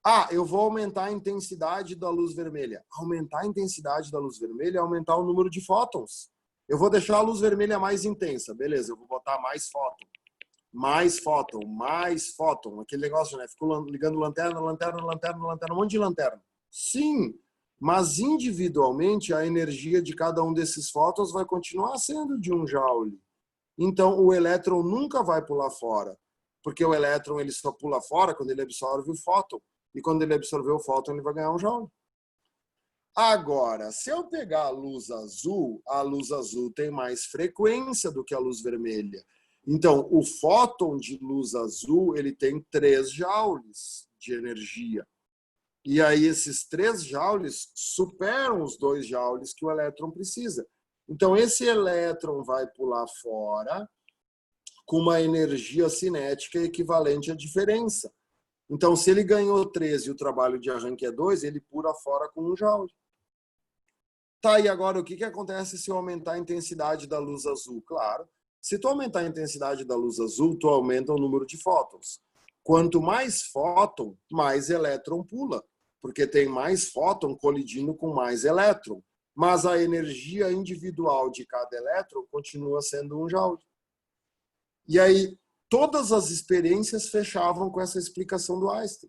Ah, eu vou aumentar a intensidade da luz vermelha. Aumentar a intensidade da luz vermelha é aumentar o número de fótons. Eu vou deixar a luz vermelha mais intensa. Beleza, eu vou botar mais fóton. Mais fóton, mais fóton. Aquele negócio, né? Fico ligando lanterna, lanterna, lanterna, lanterna, um monte de lanterna. Sim, mas individualmente a energia de cada um desses fótons vai continuar sendo de 1 joule. Então o elétron nunca vai pular fora, porque o elétron ele só pula fora quando ele absorve o fóton. E quando ele absorver o fóton, ele vai ganhar 1 joule. Agora, se eu pegar a luz azul tem mais frequência do que a luz vermelha. Então, o fóton de luz azul, ele tem 3 joules de energia. E aí, esses 3 joules superam os 2 joules que o elétron precisa. Então, esse elétron vai pular fora com uma energia cinética equivalente à diferença. Então, se ele ganhou 3 e o trabalho de arranque é 2, ele pula fora com 1 joule. Tá, e agora o que acontece se eu aumentar a intensidade da luz azul? Claro, se tu aumentar a intensidade da luz azul, tu aumenta o número de fótons. Quanto mais fóton, mais elétron pula, porque tem mais fóton colidindo com mais elétron. Mas a energia individual de cada elétron continua sendo 1 joule. E aí, todas as experiências fechavam com essa explicação do Einstein.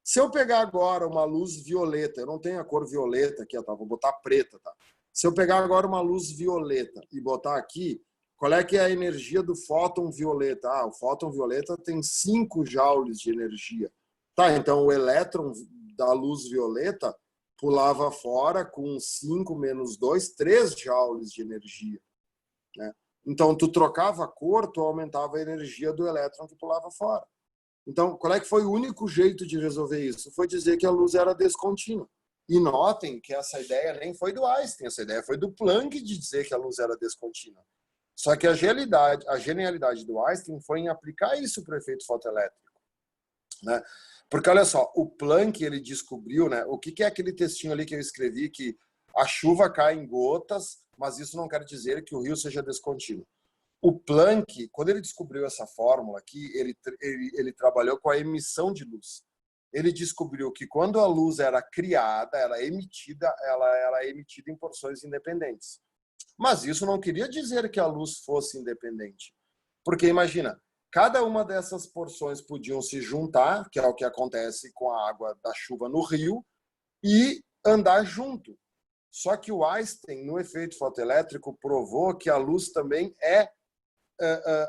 Se eu pegar agora uma luz violeta, eu não tenho a cor violeta aqui, tá? Vou botar preta, tá? Se eu pegar agora uma luz violeta e botar aqui, qual é que é a energia do fóton violeta? O fóton violeta tem 5 joules de energia. Tá, então o elétron da luz violeta pulava fora com 5 menos 2, 3 joules de energia, né? Então, tu trocava a cor, tu aumentava a energia do elétron que pulava fora. Então, qual é que foi o único jeito de resolver isso? Foi dizer que a luz era descontínua. E notem que essa ideia nem foi do Einstein, essa ideia foi do Planck de dizer que a luz era descontínua. Só que a genialidade do Einstein foi em aplicar isso para o efeito fotoelétrico, né? Porque, olha só, o Planck, ele descobriu, né, o que é aquele textinho ali que eu escrevi, que a chuva cai em gotas, mas isso não quer dizer que o rio seja descontínuo. O Planck, quando ele descobriu essa fórmula aqui, ele trabalhou com a emissão de luz. Ele descobriu que quando a luz era criada, ela era emitida em porções independentes. Mas isso não queria dizer que a luz fosse independente. Porque imagina, cada uma dessas porções podiam se juntar, que é o que acontece com a água da chuva no rio, e andar junto. Só que o Einstein, no efeito fotoelétrico, provou que a luz também é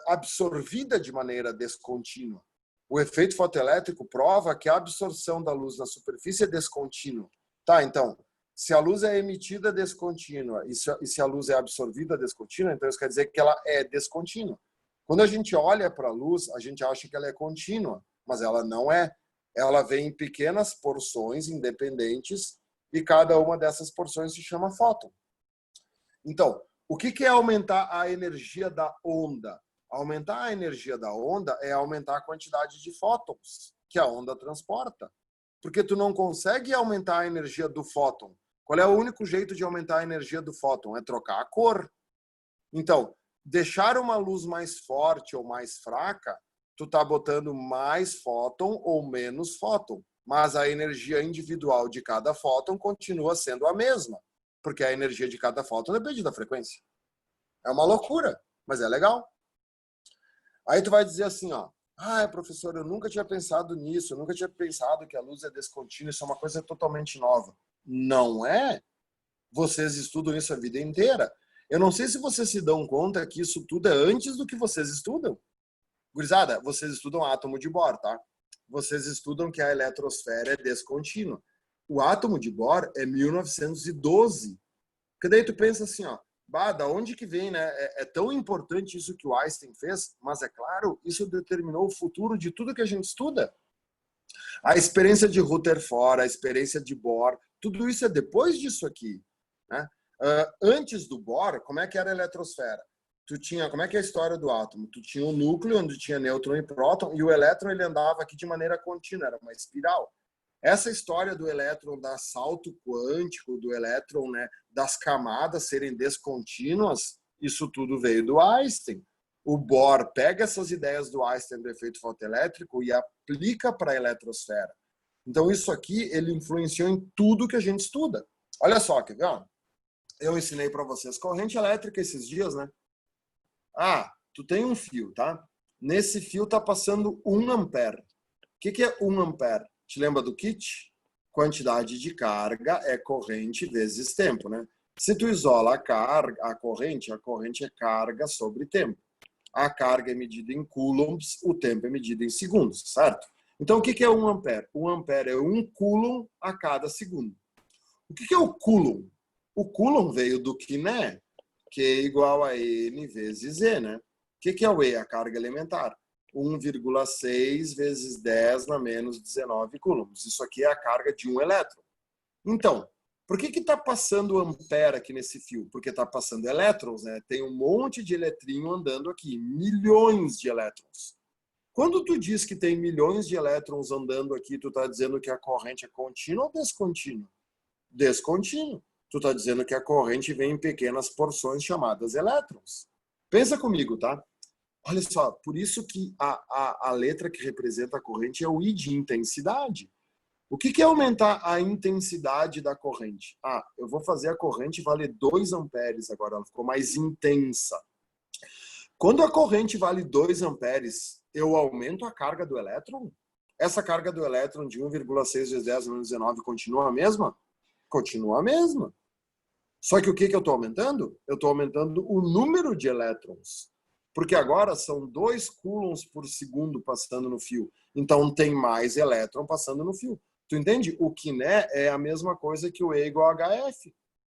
absorvida de maneira descontínua. O efeito fotoelétrico prova que a absorção da luz na superfície é descontínua. Tá, então, se a luz é emitida descontínua e se a luz é absorvida descontínua, então isso quer dizer que ela é descontínua. Quando a gente olha para a luz, a gente acha que ela é contínua, mas ela não é. Ela vem em pequenas porções independentes e cada uma dessas porções se chama fóton. Então, o que é aumentar a energia da onda? Aumentar a energia da onda é aumentar a quantidade de fótons que a onda transporta. Porque tu não consegue aumentar a energia do fóton. Qual é o único jeito de aumentar a energia do fóton? É trocar a cor. Então, deixar uma luz mais forte ou mais fraca, tu tá botando mais fóton ou menos fóton. Mas a energia individual de cada fóton continua sendo a mesma. Porque a energia de cada fóton depende da frequência. É uma loucura, mas é legal. Aí tu vai dizer assim, ó, professor, eu nunca tinha pensado nisso, eu nunca tinha pensado que a luz é descontínua, isso é uma coisa totalmente nova. Não é? Vocês estudam isso a vida inteira. Eu não sei se vocês se dão conta que isso tudo é antes do que vocês estudam. Gurizada, vocês estudam átomo de Bohr, tá? Vocês estudam que a eletrosfera é descontínua. O átomo de Bohr é 1912. Porque daí tu pensa assim, ó, da onde que vem, né? É tão importante isso que o Einstein fez, mas é claro, isso determinou o futuro de tudo que a gente estuda. A experiência de Rutherford, a experiência de Bohr, tudo isso é depois disso aqui, né? Antes do Bohr, como é que era a eletrosfera? Como é que é a história do átomo? Tu tinha um núcleo onde tinha nêutron e próton, e o elétron ele andava aqui de maneira contínua, era uma espiral. Essa história do elétron dar salto quântico, do elétron, né, das camadas serem descontínuas, isso tudo veio do Einstein. O Bohr pega essas ideias do Einstein do efeito fotoelétrico e aplica para a eletrosfera. Então isso aqui ele influenciou em tudo que a gente estuda. Olha só, quer ver? Eu ensinei para vocês corrente elétrica esses dias, né? Tu tem um fio, tá? Nesse fio tá passando 1 ampere. O que é 1 ampere? Te lembra do kit? Quantidade de carga é corrente vezes tempo, né? Se tu isola a corrente é carga sobre tempo. A carga é medida em coulombs, o tempo é medido em segundos, certo? Então, o que é 1 ampere? 1 ampere é 1 coulomb a cada segundo. O que é o coulomb? O coulomb veio do Quiné, que é igual a N vezes E, né? O que é o E? A carga elementar. 1,6 vezes 10 na menos 19 coulombs. Isso aqui é a carga de um elétron. Então, por que está passando ampere aqui nesse fio? Porque está passando elétrons, né? Tem um monte de eletrinho andando aqui, milhões de elétrons. Quando tu diz que tem milhões de elétrons andando aqui, tu está dizendo que a corrente é contínua ou descontínua? Descontínua. Tu está dizendo que a corrente vem em pequenas porções chamadas elétrons. Pensa comigo, tá? Olha só, por isso que a letra que representa a corrente é o I de intensidade. O que é aumentar a intensidade da corrente? Eu vou fazer a corrente valer 2 amperes agora, ela ficou mais intensa. Quando a corrente vale 2 amperes, eu aumento a carga do elétron? Essa carga do elétron de 1,6 vezes 10 menos 19 continua a mesma? Continua a mesma. Só que o que eu estou aumentando? Eu estou aumentando o número de elétrons. Porque agora são 2 coulombs por segundo passando no fio. Então tem mais elétron passando no fio. Tu entende? O Kiné é a mesma coisa que o E igual a HF.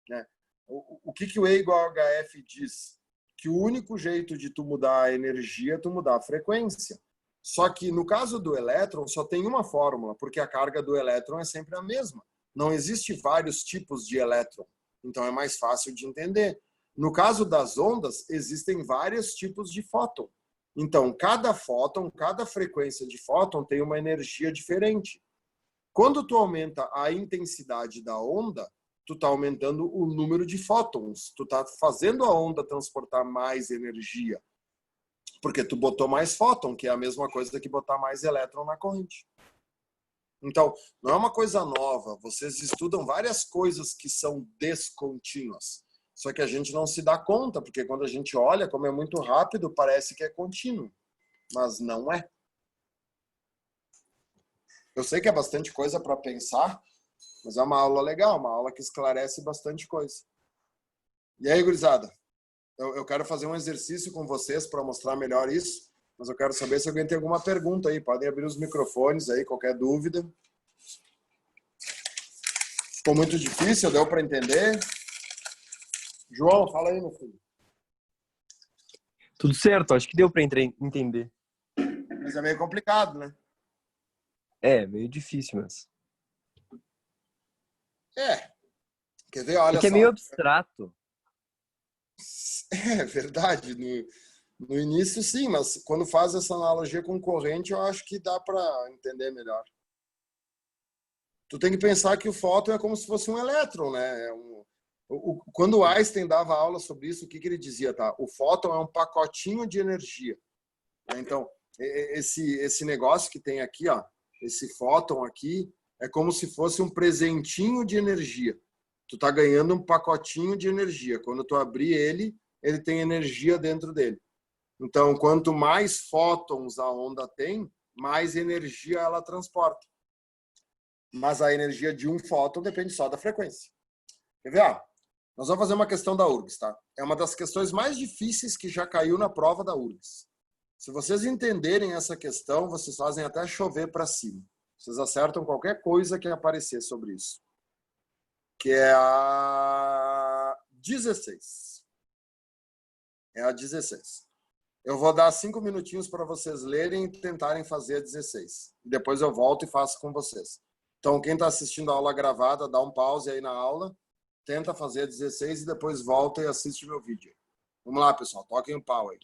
Né? O que o E igual a HF diz? Que o único jeito de tu mudar a energia é tu mudar a frequência. Só que no caso do elétron só tem uma fórmula, porque a carga do elétron é sempre a mesma. Não existe vários tipos de elétron. Então é mais fácil de entender. No caso das ondas, existem vários tipos de fóton. Então, cada fóton, cada frequência de fóton tem uma energia diferente. Quando tu aumenta a intensidade da onda, tu está aumentando o número de fótons. Tu está fazendo a onda transportar mais energia. Porque tu botou mais fóton, que é a mesma coisa que botar mais elétron na corrente. Então, não é uma coisa nova. Vocês estudam várias coisas que são descontínuas. Só que a gente não se dá conta, porque quando a gente olha, como é muito rápido, parece que é contínuo. Mas não é. Eu sei que é bastante coisa para pensar, mas é uma aula legal, uma aula que esclarece bastante coisa. E aí, gurizada? Eu quero fazer um exercício com vocês para mostrar melhor isso, mas eu quero saber se alguém tem alguma pergunta aí. Podem abrir os microfones aí, qualquer dúvida. Ficou muito difícil? Deu para entender? João, fala aí, meu filho. Tudo certo, acho que deu para entender. Mas é meio complicado, né? É, meio difícil, mas... Quer ver? Olha é que só. É meio abstrato. É verdade. No início, sim, mas quando faz essa analogia com corrente, eu acho que dá para entender melhor. Tu tem que pensar que o fóton é como se fosse um elétron, né? Quando o Einstein dava aula sobre isso, o que ele dizia? Tá? O fóton é um pacotinho de energia. Então, esse negócio que tem aqui, ó, esse fóton aqui, é como se fosse um presentinho de energia. Tu tá ganhando um pacotinho de energia. Quando tu abrir ele tem energia dentro dele. Então, quanto mais fótons a onda tem, mais energia ela transporta. Mas a energia de um fóton depende só da frequência. Quer ver? Nós vamos fazer uma questão da URGS, tá? É uma das questões mais difíceis que já caiu na prova da URGS. Se vocês entenderem essa questão, vocês fazem até chover para cima. Vocês acertam qualquer coisa que aparecer sobre isso. Que é a 16. É a 16. Eu vou dar 5 minutinhos para vocês lerem e tentarem fazer a 16. Depois eu volto e faço com vocês. Então, quem está assistindo a aula gravada, dá um pause aí na aula, tenta fazer a 16 e depois volta e assiste meu vídeo. Vamos lá, pessoal. Toquem o pau aí.